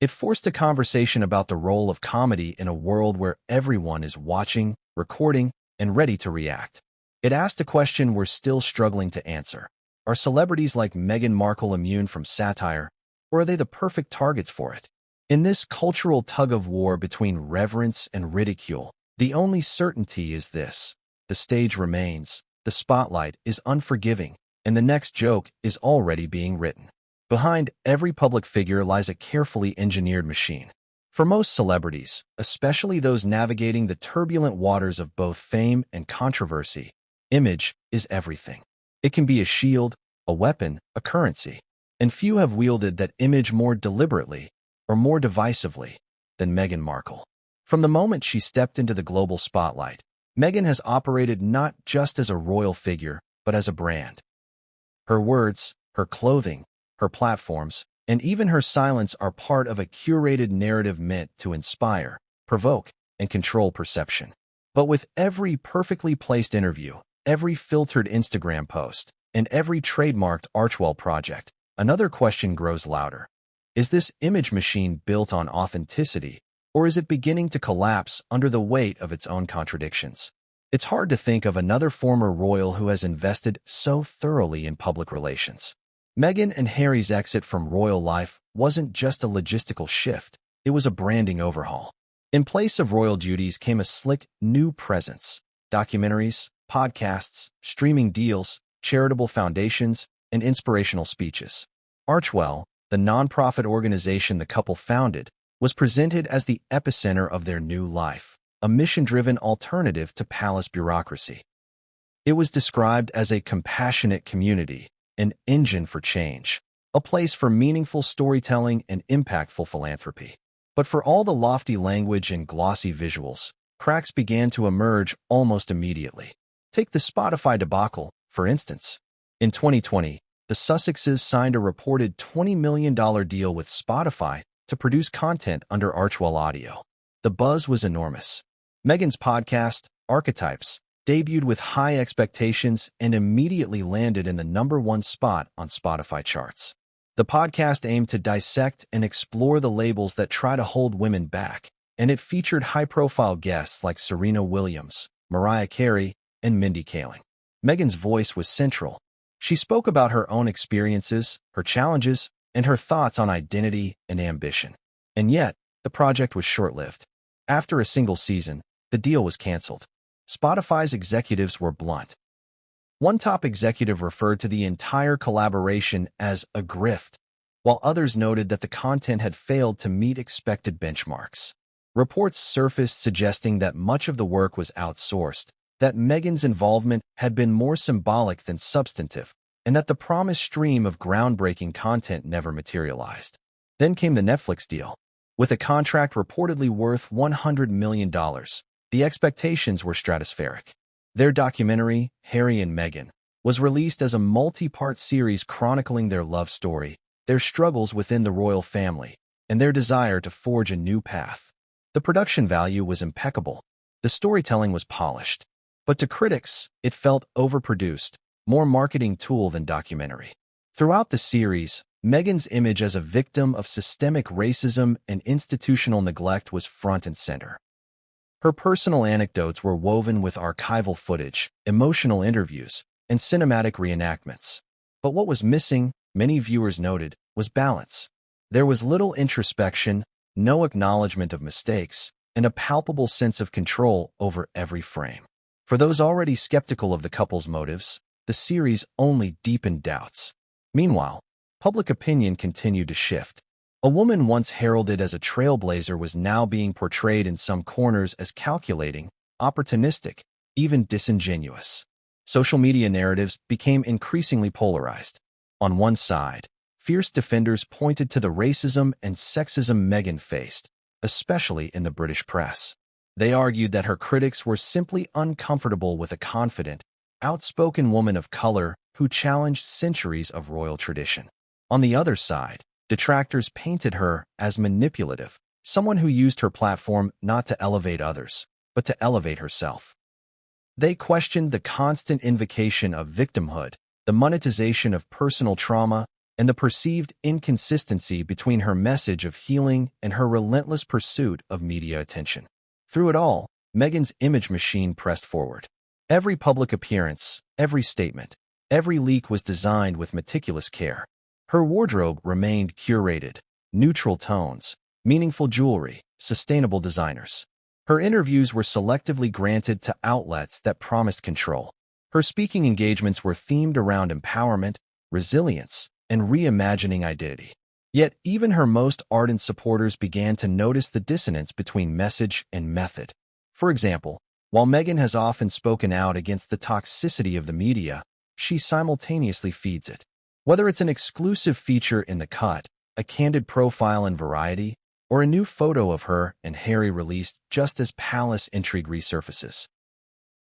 It forced a conversation about the role of comedy in a world where everyone is watching, recording, and ready to react. It asked a question we're still struggling to answer. Are celebrities like Meghan Markle immune from satire, or are they the perfect targets for it? In this cultural tug-of-war between reverence and ridicule, the only certainty is this: the stage remains, the spotlight is unforgiving, and the next joke is already being written. Behind every public figure lies a carefully engineered machine. For most celebrities, especially those navigating the turbulent waters of both fame and controversy, image is everything. It can be a shield, a weapon, a currency. And few have wielded that image more deliberately or more divisively than Meghan Markle. From the moment she stepped into the global spotlight, Meghan has operated not just as a royal figure, but as a brand. Her words, her clothing, her platforms, and even her silence are part of a curated narrative meant to inspire, provoke, and control perception. But with every perfectly placed interview, every filtered Instagram post, and every trademarked Archwell project, another question grows louder. Is this image machine built on authenticity, or is it beginning to collapse under the weight of its own contradictions? It's hard to think of another former royal who has invested so thoroughly in public relations. Meghan and Harry's exit from royal life wasn't just a logistical shift, it was a branding overhaul. In place of royal duties came a slick, new presence: documentaries, podcasts, streaming deals, charitable foundations, and inspirational speeches. Archwell, the nonprofit organization the couple founded, was presented as the epicenter of their new life, a mission-driven alternative to palace bureaucracy. It was described as a compassionate community, an engine for change, a place for meaningful storytelling and impactful philanthropy. But for all the lofty language and glossy visuals, cracks began to emerge almost immediately. Take the Spotify debacle, for instance. In 2020, the Sussexes signed a reported $20 million deal with Spotify to produce content under Archwell Audio. The buzz was enormous. Meghan's podcast, Archetypes, debuted with high expectations and immediately landed in the #1 spot on Spotify charts. The podcast aimed to dissect and explore the labels that try to hold women back, and it featured high-profile guests like Serena Williams, Mariah Carey, and Mindy Kaling. Meghan's voice was central. She spoke about her own experiences, her challenges, and her thoughts on identity and ambition. And yet, the project was short-lived. After a single season, the deal was canceled. Spotify's executives were blunt. One top executive referred to the entire collaboration as a grift, while others noted that the content had failed to meet expected benchmarks. Reports surfaced suggesting that much of the work was outsourced, that Meghan's involvement had been more symbolic than substantive, and that the promised stream of groundbreaking content never materialized. Then came the Netflix deal. With a contract reportedly worth $100 million, the expectations were stratospheric. Their documentary, Harry and Meghan, was released as a multi-part series chronicling their love story, their struggles within the royal family, and their desire to forge a new path. The production value was impeccable. The storytelling was polished. But to critics, it felt overproduced, more marketing tool than documentary. Throughout the series, Meghan's image as a victim of systemic racism and institutional neglect was front and center. Her personal anecdotes were woven with archival footage, emotional interviews, and cinematic reenactments. But what was missing, many viewers noted, was balance. There was little introspection, no acknowledgement of mistakes, and a palpable sense of control over every frame. For those already skeptical of the couple's motives, the series only deepened doubts. Meanwhile, public opinion continued to shift. A woman once heralded as a trailblazer was now being portrayed in some corners as calculating, opportunistic, even disingenuous. Social media narratives became increasingly polarized. On one side, fierce defenders pointed to the racism and sexism Meghan faced, especially in the British press. They argued that her critics were simply uncomfortable with a confident, outspoken woman of color who challenged centuries of royal tradition. On the other side, detractors painted her as manipulative, someone who used her platform not to elevate others, but to elevate herself. They questioned the constant invocation of victimhood, the monetization of personal trauma, and the perceived inconsistency between her message of healing and her relentless pursuit of media attention. Through it all, Meghan's image machine pressed forward. Every public appearance, every statement, every leak was designed with meticulous care. Her wardrobe remained curated, neutral tones, meaningful jewelry, sustainable designers. Her interviews were selectively granted to outlets that promised control. Her speaking engagements were themed around empowerment, resilience, and reimagining identity. Yet even her most ardent supporters began to notice the dissonance between message and method. For example, while Meghan has often spoken out against the toxicity of the media, she simultaneously feeds it. Whether it's an exclusive feature in The Cut, a candid profile in Variety, or a new photo of her and Harry released just as palace intrigue resurfaces,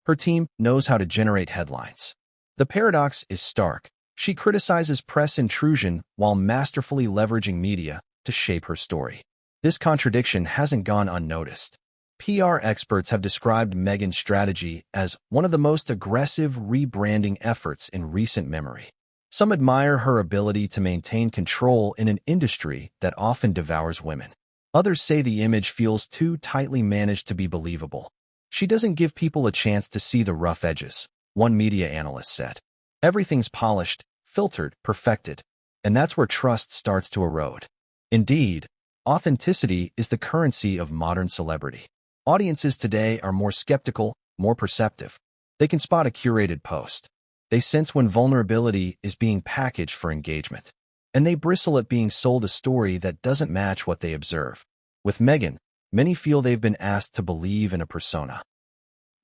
her team knows how to generate headlines. The paradox is stark. She criticizes press intrusion while masterfully leveraging media to shape her story. This contradiction hasn't gone unnoticed. PR experts have described Meghan's strategy as one of the most aggressive rebranding efforts in recent memory. Some admire her ability to maintain control in an industry that often devours women. Others say the image feels too tightly managed to be believable. She doesn't give people a chance to see the rough edges, one media analyst said. Everything's polished, filtered, perfected, and that's where trust starts to erode. Indeed, authenticity is the currency of modern celebrity. Audiences today are more skeptical, more perceptive. They can spot a curated post. They sense when vulnerability is being packaged for engagement. And they bristle at being sold a story that doesn't match what they observe. With Meghan, many feel they've been asked to believe in a persona,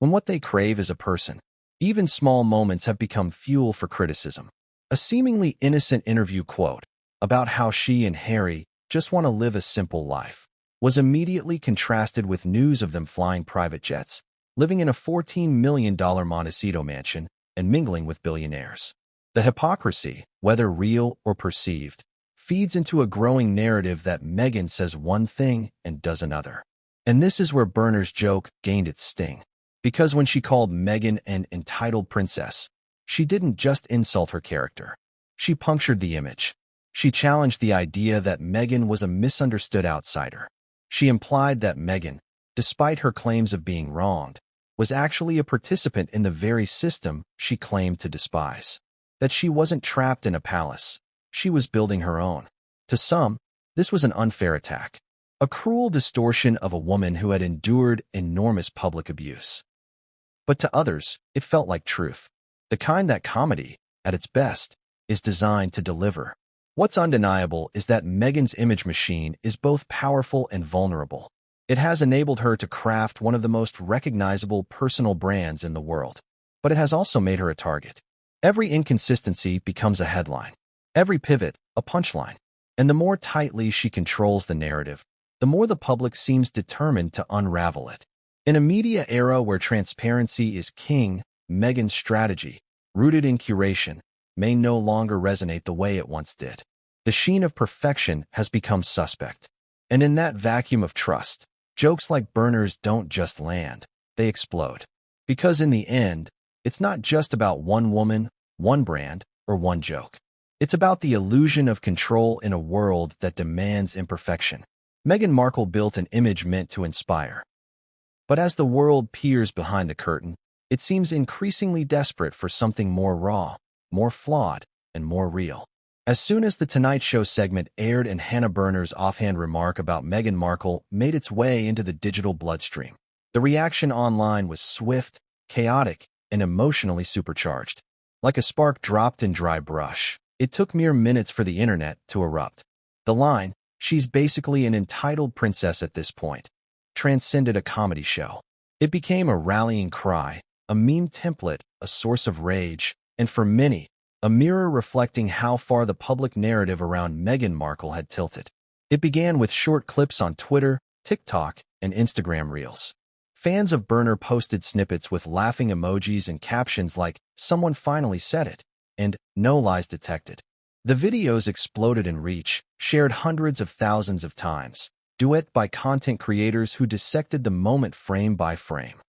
when what they crave is a person. Even small moments have become fuel for criticism. A seemingly innocent interview quote about how she and Harry just want to live a simple life was immediately contrasted with news of them flying private jets, living in a $14 million Montecito mansion, and mingling with billionaires. The hypocrisy, whether real or perceived, feeds into a growing narrative that Meghan says one thing and does another. And this is where Berner's joke gained its sting. Because when she called Meghan an entitled princess, she didn't just insult her character. She punctured the image. She challenged the idea that Meghan was a misunderstood outsider. She implied that Meghan, despite her claims of being wronged, was actually a participant in the very system she claimed to despise. That she wasn't trapped in a palace. She was building her own. To some, this was an unfair attack, a cruel distortion of a woman who had endured enormous public abuse. But to others, it felt like truth, the kind that comedy, at its best, is designed to deliver. What's undeniable is that Meghan's image machine is both powerful and vulnerable. It has enabled her to craft one of the most recognizable personal brands in the world. But it has also made her a target. Every inconsistency becomes a headline. Every pivot, a punchline. And the more tightly she controls the narrative, the more the public seems determined to unravel it. In a media era where transparency is king, Meghan's strategy, rooted in curation, may no longer resonate the way it once did. The sheen of perfection has become suspect. And in that vacuum of trust, jokes like Berner's don't just land, they explode. Because in the end, it's not just about one woman, one brand, or one joke. It's about the illusion of control in a world that demands imperfection. Meghan Markle built an image meant to inspire. But as the world peers behind the curtain, it seems increasingly desperate for something more raw, more flawed, and more real. As soon as the Tonight Show segment aired and Hannah Berner's offhand remark about Meghan Markle made its way into the digital bloodstream, the reaction online was swift, chaotic, and emotionally supercharged. Like a spark dropped in dry brush, it took mere minutes for the internet to erupt. The line, "She's basically an entitled princess at this point," transcended a comedy show. It became a rallying cry, a meme template, a source of rage, and for many, a mirror reflecting how far the public narrative around Meghan Markle had tilted. It began with short clips on Twitter, TikTok, and Instagram Reels. Fans of Berner posted snippets with laughing emojis and captions like, "Someone finally said it," and "No lies detected." The videos exploded in reach, shared hundreds of thousands of times, duet by content creators who dissected the moment frame by frame.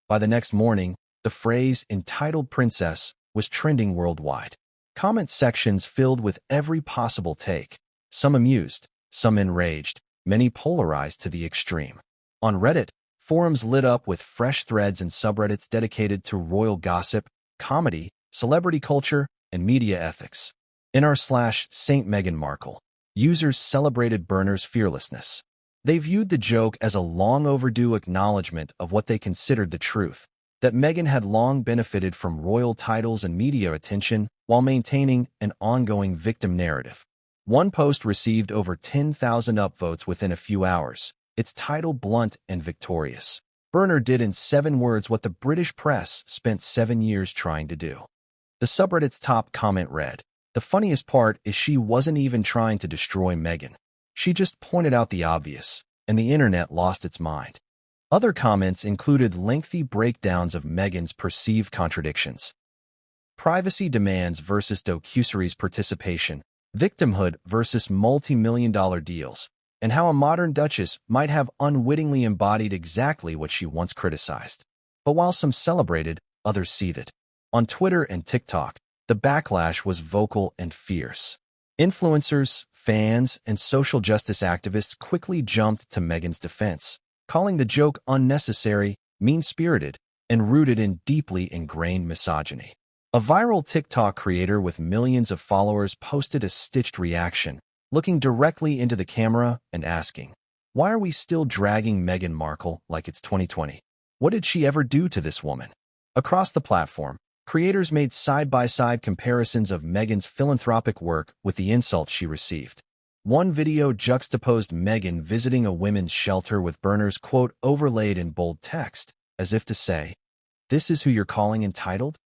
By the next morning, the phrase "entitled princess" was trending worldwide. Comment sections filled with every possible take, some amused, some enraged, many polarized to the extreme. On Reddit, forums lit up with fresh threads and subreddits dedicated to royal gossip, comedy, celebrity culture, and media ethics. In r/Saint Meghan Markle, users celebrated Berner's fearlessness. They viewed the joke as a long overdue acknowledgement of what they considered the truth, that Meghan had long benefited from royal titles and media attention while maintaining an ongoing victim narrative. One post received over 10,000 upvotes within a few hours, its title blunt and victorious. Berner did in 7 words what the British press spent 7 years trying to do. The subreddit's top comment read, "The funniest part is she wasn't even trying to destroy Meghan. She just pointed out the obvious, and the internet lost its mind." Other comments included lengthy breakdowns of Meghan's perceived contradictions. Privacy demands versus docuseries participation, victimhood versus multi-million-dollar deals, and how a modern duchess might have unwittingly embodied exactly what she once criticized. But while some celebrated, others seethed. On Twitter and TikTok, the backlash was vocal and fierce. Influencers, fans, and social justice activists quickly jumped to Meghan's defense, calling the joke unnecessary, mean-spirited, and rooted in deeply ingrained misogyny. A viral TikTok creator with millions of followers posted a stitched reaction, looking directly into the camera and asking, "Why are we still dragging Meghan Markle like it's 2020? What did she ever do to this woman?" Across the platform, creators made side-by-side comparisons of Meghan's philanthropic work with the insults she received. One video juxtaposed Meghan visiting a women's shelter with Berner's quote overlaid in bold text, as if to say, "This is who you're calling entitled?"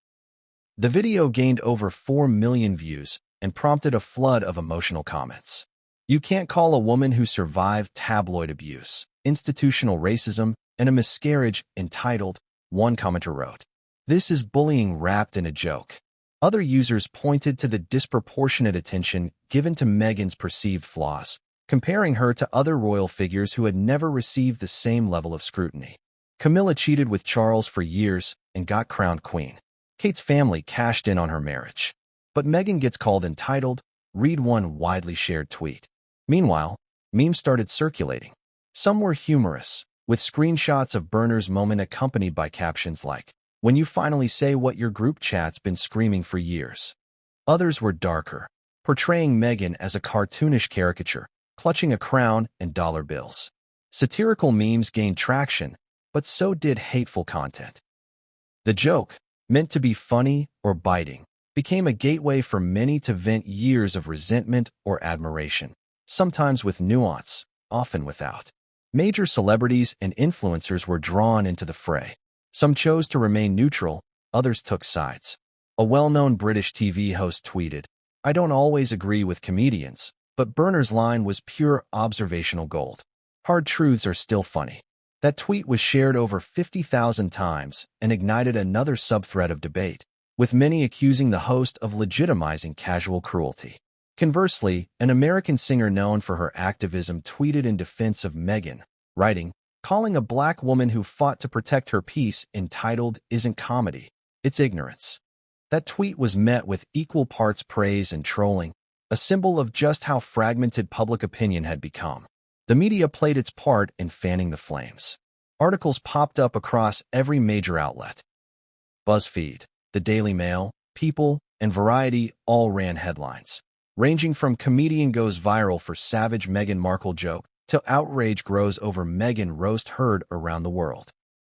The video gained over 4 million views and prompted a flood of emotional comments. "You can't call a woman who survived tabloid abuse, institutional racism, and a miscarriage entitled," one commenter wrote. "This is bullying wrapped in a joke." Other users pointed to the disproportionate attention given to Meghan's perceived flaws, comparing her to other royal figures who had never received the same level of scrutiny. Camilla cheated with Charles for years and got crowned queen. Kate's family cashed in on her marriage. But Meghan gets called entitled, read one widely shared tweet. Meanwhile, memes started circulating. Some were humorous, with screenshots of Berner's moment accompanied by captions like, "When you finally say what your group chat's been screaming for years." Others were darker, portraying Meghan as a cartoonish caricature, clutching a crown and dollar bills. Satirical memes gained traction, but so did hateful content. The joke, meant to be funny or biting, became a gateway for many to vent years of resentment or admiration, sometimes with nuance, often without. Major celebrities and influencers were drawn into the fray. Some chose to remain neutral, others took sides. A well-known British TV host tweeted, "I don't always agree with comedians, but Berner's line was pure observational gold. Hard truths are still funny." That tweet was shared over 50,000 times and ignited another subthread of debate, with many accusing the host of legitimizing casual cruelty. Conversely, an American singer known for her activism tweeted in defense of Meghan, writing, "Calling a black woman who fought to protect her peace entitled isn't comedy, it's ignorance." That tweet was met with equal parts praise and trolling, a symbol of just how fragmented public opinion had become. The media played its part in fanning the flames. Articles popped up across every major outlet. BuzzFeed, The Daily Mail, People, and Variety all ran headlines, ranging from "Comedian goes viral for savage Meghan Markle joke" to "Outrage grows over Meghan roast heard around the world."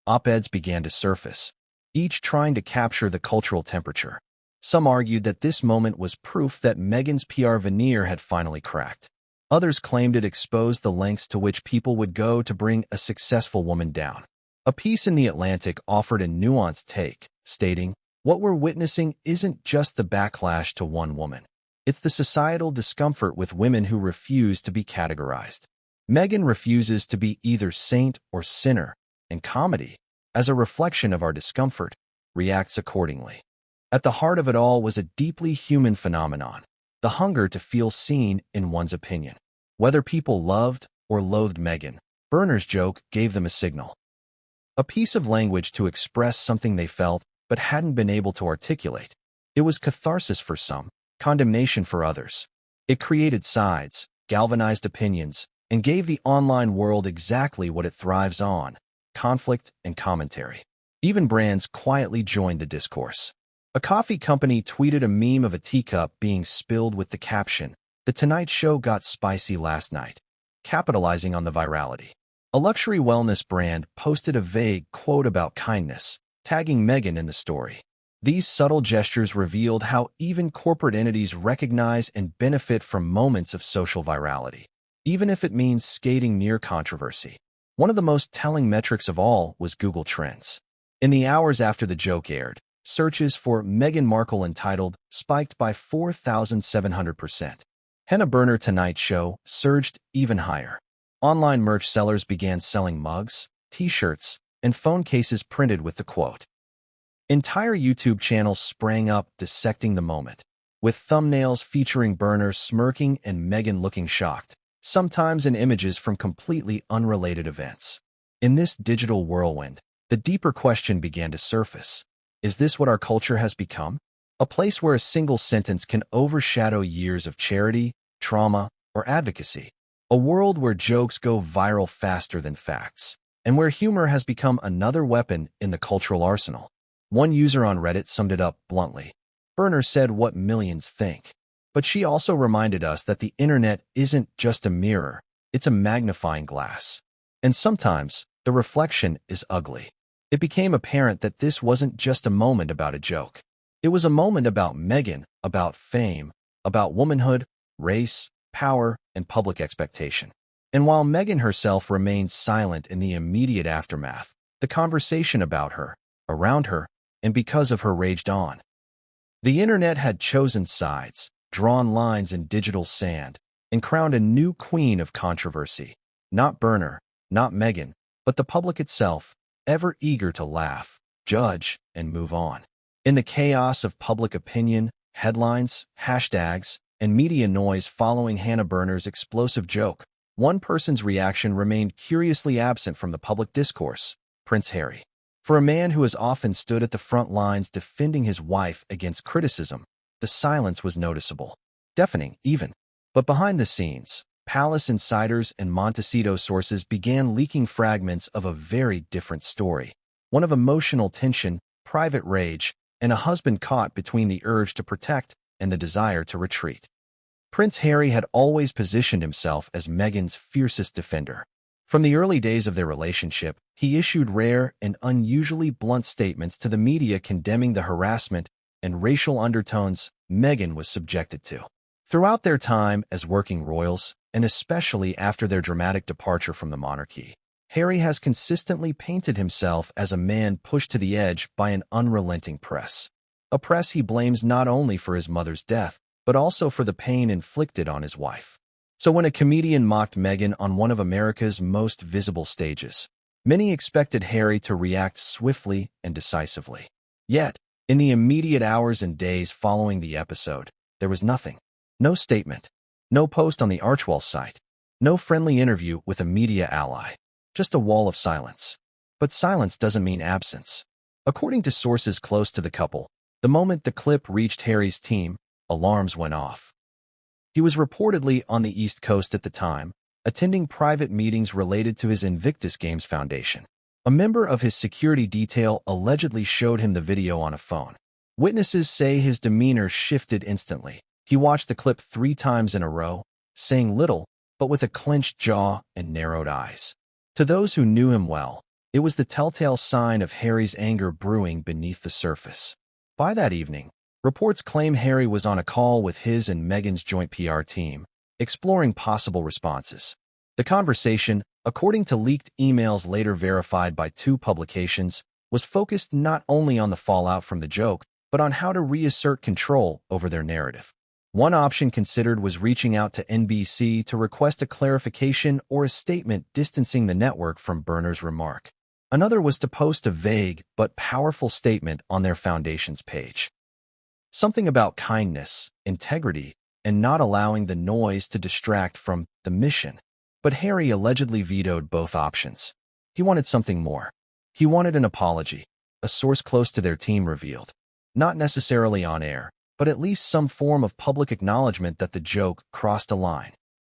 Op-eds began to surface. each trying to capture the cultural temperature. Some argued that this moment was proof that Meghan's PR veneer had finally cracked. Others claimed it exposed the lengths to which people would go to bring a successful woman down. A piece in The Atlantic offered a nuanced take, stating, "What we're witnessing isn't just the backlash to one woman. It's the societal discomfort with women who refuse to be categorized. Meghan refuses to be either saint or sinner, and comedy, as a reflection of our discomfort, reacts accordingly." At the heart of it all was a deeply human phenomenon, the hunger to feel seen in one's opinion. Whether people loved or loathed Meghan, Berner's joke gave them a signal. A piece of language to express something they felt but hadn't been able to articulate. It was catharsis for some, condemnation for others. It created sides, galvanized opinions, and gave the online world exactly what it thrives on: conflict and commentary. Even brands quietly joined the discourse. A coffee company tweeted a meme of a teacup being spilled with the caption, "The Tonight Show got spicy last night," capitalizing on the virality. A luxury wellness brand posted a vague quote about kindness, tagging Meghan in the story. These subtle gestures revealed how even corporate entities recognize and benefit from moments of social virality, even if it means skating near controversy. One of the most telling metrics of all was Google Trends. In the hours after the joke aired, searches for Meghan Markle entitled spiked by 4,700%. Hannah Berner Tonight Show surged even higher. Online merch sellers began selling mugs, t-shirts, and phone cases printed with the quote. Entire YouTube channels sprang up dissecting the moment, with thumbnails featuring Berner smirking and Meghan looking shocked, sometimes in images from completely unrelated events. In this digital whirlwind, the deeper question began to surface. Is this what our culture has become? A place where a single sentence can overshadow years of charity, trauma, or advocacy. A world where jokes go viral faster than facts, and where humor has become another weapon in the cultural arsenal. One user on Reddit summed it up bluntly. Berner said what millions think. But she also reminded us that the internet isn't just a mirror, it's a magnifying glass. And sometimes, the reflection is ugly. It became apparent that this wasn't just a moment about a joke. It was a moment about Meghan, about fame, about womanhood, race, power, and public expectation. And while Meghan herself remained silent in the immediate aftermath, the conversation about her, around her, and because of her raged on. The internet had chosen sides, drawn lines in digital sand, and crowned a new queen of controversy. Not Berner, not Meghan, but the public itself, ever eager to laugh, judge, and move on. In the chaos of public opinion, headlines, hashtags, and media noise following Hannah Berner's explosive joke, one person's reaction remained curiously absent from the public discourse: Prince Harry. For a man who has often stood at the front lines defending his wife against criticism, the silence was noticeable, deafening even. But behind the scenes, palace insiders and Montecito sources began leaking fragments of a very different story, one of emotional tension, private rage, and a husband caught between the urge to protect and the desire to retreat. Prince Harry had always positioned himself as Meghan's fiercest defender. From the early days of their relationship, he issued rare and unusually blunt statements to the media condemning the harassment and racial undertones Meghan was subjected to. Throughout their time as working royals, and especially after their dramatic departure from the monarchy, Harry has consistently painted himself as a man pushed to the edge by an unrelenting press. A press he blames not only for his mother's death, but also for the pain inflicted on his wife. So when a comedian mocked Meghan on one of America's most visible stages, many expected Harry to react swiftly and decisively. Yet, in the immediate hours and days following the episode, there was nothing. No statement, no post on the Archewell site, no friendly interview with a media ally, just a wall of silence. But silence doesn't mean absence. According to sources close to the couple, the moment the clip reached Harry's team, alarms went off. He was reportedly on the East Coast at the time, attending private meetings related to his Invictus Games Foundation. A member of his security detail allegedly showed him the video on a phone. Witnesses say his demeanor shifted instantly. He watched the clip 3 times in a row, saying little, but with a clenched jaw and narrowed eyes. To those who knew him well, It was the telltale sign of Harry's anger brewing beneath the surface. By that evening, reports claim Harry was on a call with his and Meghan's joint PR team, exploring possible responses. The conversation, according to leaked emails later verified by 2 publications, was focused not only on the fallout from the joke, but on how to reassert control over their narrative. One option considered was reaching out to NBC to request a clarification or a statement distancing the network from Berner's remark. Another was to post a vague but powerful statement on their foundation's page. Something about kindness, integrity, and not allowing the noise to distract from the mission. But Harry allegedly vetoed both options. He wanted something more. He wanted an apology, a source close to their team revealed. Not necessarily on air, but at least some form of public acknowledgement that the joke crossed a line.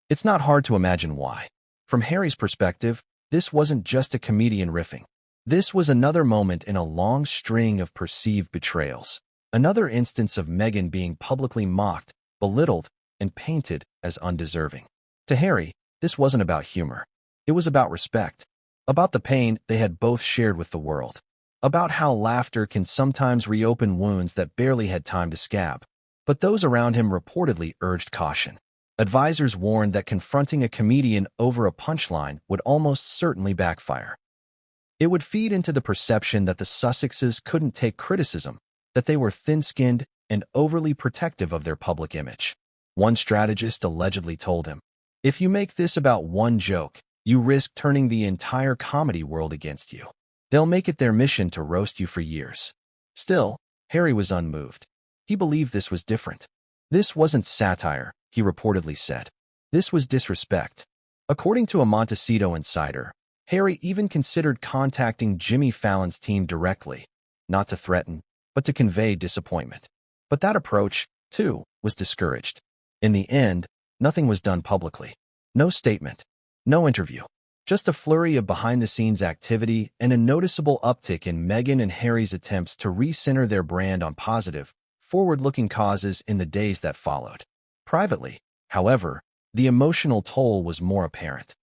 It's not hard to imagine why. From Harry's perspective, this wasn't just a comedian riffing. This was another moment in a long string of perceived betrayals. Another instance of Meghan being publicly mocked, belittled, and painted as undeserving. To Harry, this wasn't about humor. It was about respect. About the pain they had both shared with the world. About how laughter can sometimes reopen wounds that barely had time to scab. But those around him reportedly urged caution. Advisors warned that confronting a comedian over a punchline would almost certainly backfire. It would feed into the perception that the Sussexes couldn't take criticism, that they were thin-skinned and overly protective of their public image. One strategist allegedly told him, "If you make this about one joke, you risk turning the entire comedy world against you. They'll make it their mission to roast you for years." Still, Harry was unmoved. He believed this was different. This wasn't satire, he reportedly said. This was disrespect. According to a Montecito insider, Harry even considered contacting Jimmy Fallon's team directly, not to threaten, but to convey disappointment. But that approach, too, was discouraged. In the end, nothing was done publicly. No statement. No interview. Just a flurry of behind-the-scenes activity and a noticeable uptick in Meghan and Harry's attempts to recenter their brand on positive, forward-looking causes in the days that followed. Privately, however, the emotional toll was more apparent.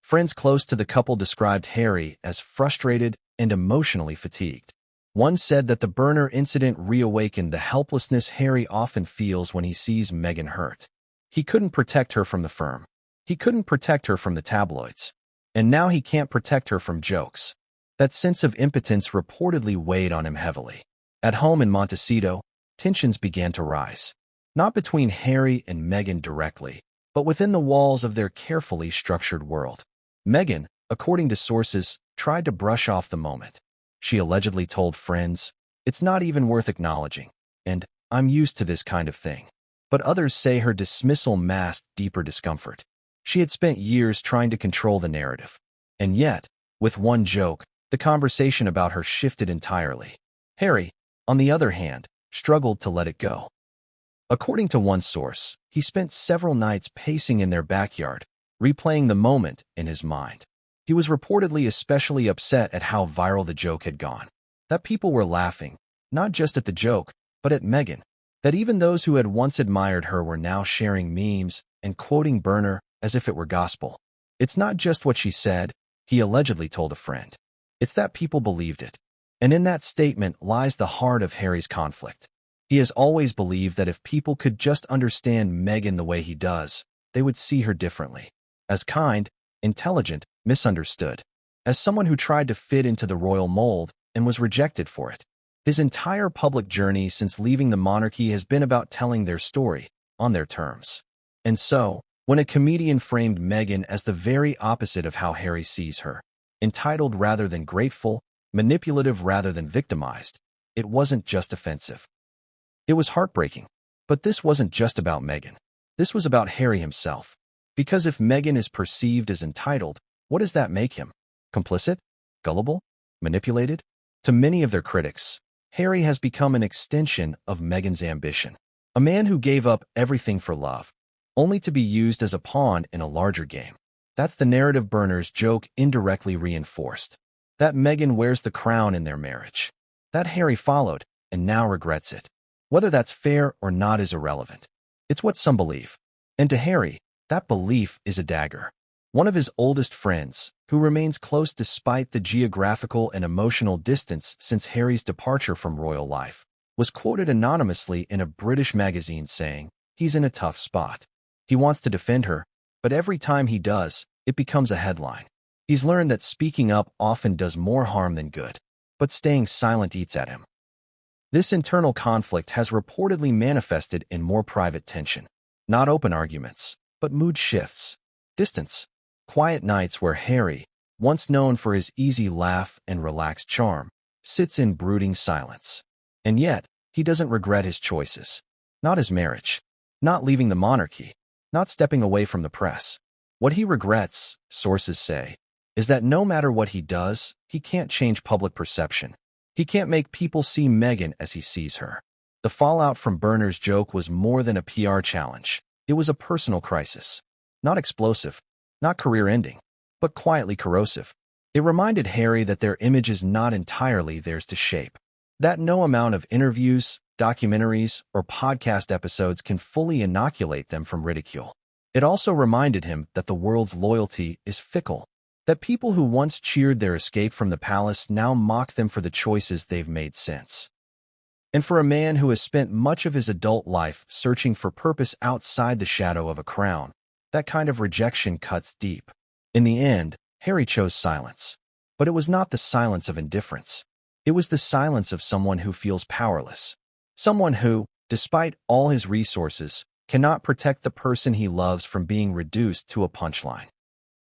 Friends close to the couple described Harry as frustrated and emotionally fatigued. One said that the Berner incident reawakened the helplessness Harry often feels when he sees Meghan hurt. He couldn't protect her from the firm. He couldn't protect her from the tabloids. And now he can't protect her from jokes. That sense of impotence reportedly weighed on him heavily. At home in Montecito, tensions began to rise. Not between Harry and Meghan directly, but within the walls of their carefully structured world. Meghan, according to sources, tried to brush off the moment. She allegedly told friends, "It's not even worth acknowledging," and "I'm used to this kind of thing." But others say her dismissal masked deeper discomfort. She had spent years trying to control the narrative. And yet, with one joke, the conversation about her shifted entirely. Harry, on the other hand, struggled to let it go. According to one source, he spent several nights pacing in their backyard, replaying the moment in his mind. He was reportedly especially upset at how viral the joke had gone. That people were laughing, not just at the joke, but at Meghan. That even those who had once admired her were now sharing memes and quoting Berner as if it were gospel. "It's not just what she said," he allegedly told a friend. "It's that people believed it." And in that statement lies the heart of Harry's conflict. He has always believed that if people could just understand Meghan the way he does, they would see her differently. As kind, intelligent, misunderstood. As someone who tried to fit into the royal mold and was rejected for it. His entire public journey since leaving the monarchy has been about telling their story, on their terms. And so, when a comedian framed Meghan as the very opposite of how Harry sees her, entitled rather than grateful, manipulative rather than victimized, it wasn't just offensive. It was heartbreaking. But this wasn't just about Meghan. This was about Harry himself. Because if Meghan is perceived as entitled, what does that make him? Complicit? Gullible? Manipulated? To many of their critics, Harry has become an extension of Meghan's ambition. A man who gave up everything for love, only to be used as a pawn in a larger game. That's the narrative Berner's joke indirectly reinforced. That Meghan wears the crown in their marriage. That Harry followed, and now regrets it. Whether that's fair or not is irrelevant. It's what some believe. And to Harry, that belief is a dagger. One of his oldest friends, who remains close despite the geographical and emotional distance since Harry's departure from royal life, was quoted anonymously in a British magazine saying, "He's in a tough spot. He wants to defend her, but every time he does, it becomes a headline. He's learned that speaking up often does more harm than good, but staying silent eats at him." This internal conflict has reportedly manifested in more private tension. Not open arguments, but mood shifts, distance, quiet nights where Harry, once known for his easy laugh and relaxed charm, sits in brooding silence. And yet, he doesn't regret his choices. Not his marriage, not leaving the monarchy, not stepping away from the press. What he regrets, sources say, is that no matter what he does, he can't change public perception. He can't make people see Meghan as he sees her. The fallout from Berner's joke was more than a PR challenge. It was a personal crisis. Not explosive, not career-ending, but quietly corrosive. It reminded Harry that their image is not entirely theirs to shape. That no amount of interviews, documentaries, or podcast episodes can fully inoculate them from ridicule. It also reminded him that the world's loyalty is fickle, that people who once cheered their escape from the palace now mock them for the choices they've made since. And for a man who has spent much of his adult life searching for purpose outside the shadow of a crown, that kind of rejection cuts deep. In the end, Harry chose silence. But it was not the silence of indifference. It was the silence of someone who feels powerless. Someone who, despite all his resources, cannot protect the person he loves from being reduced to a punchline.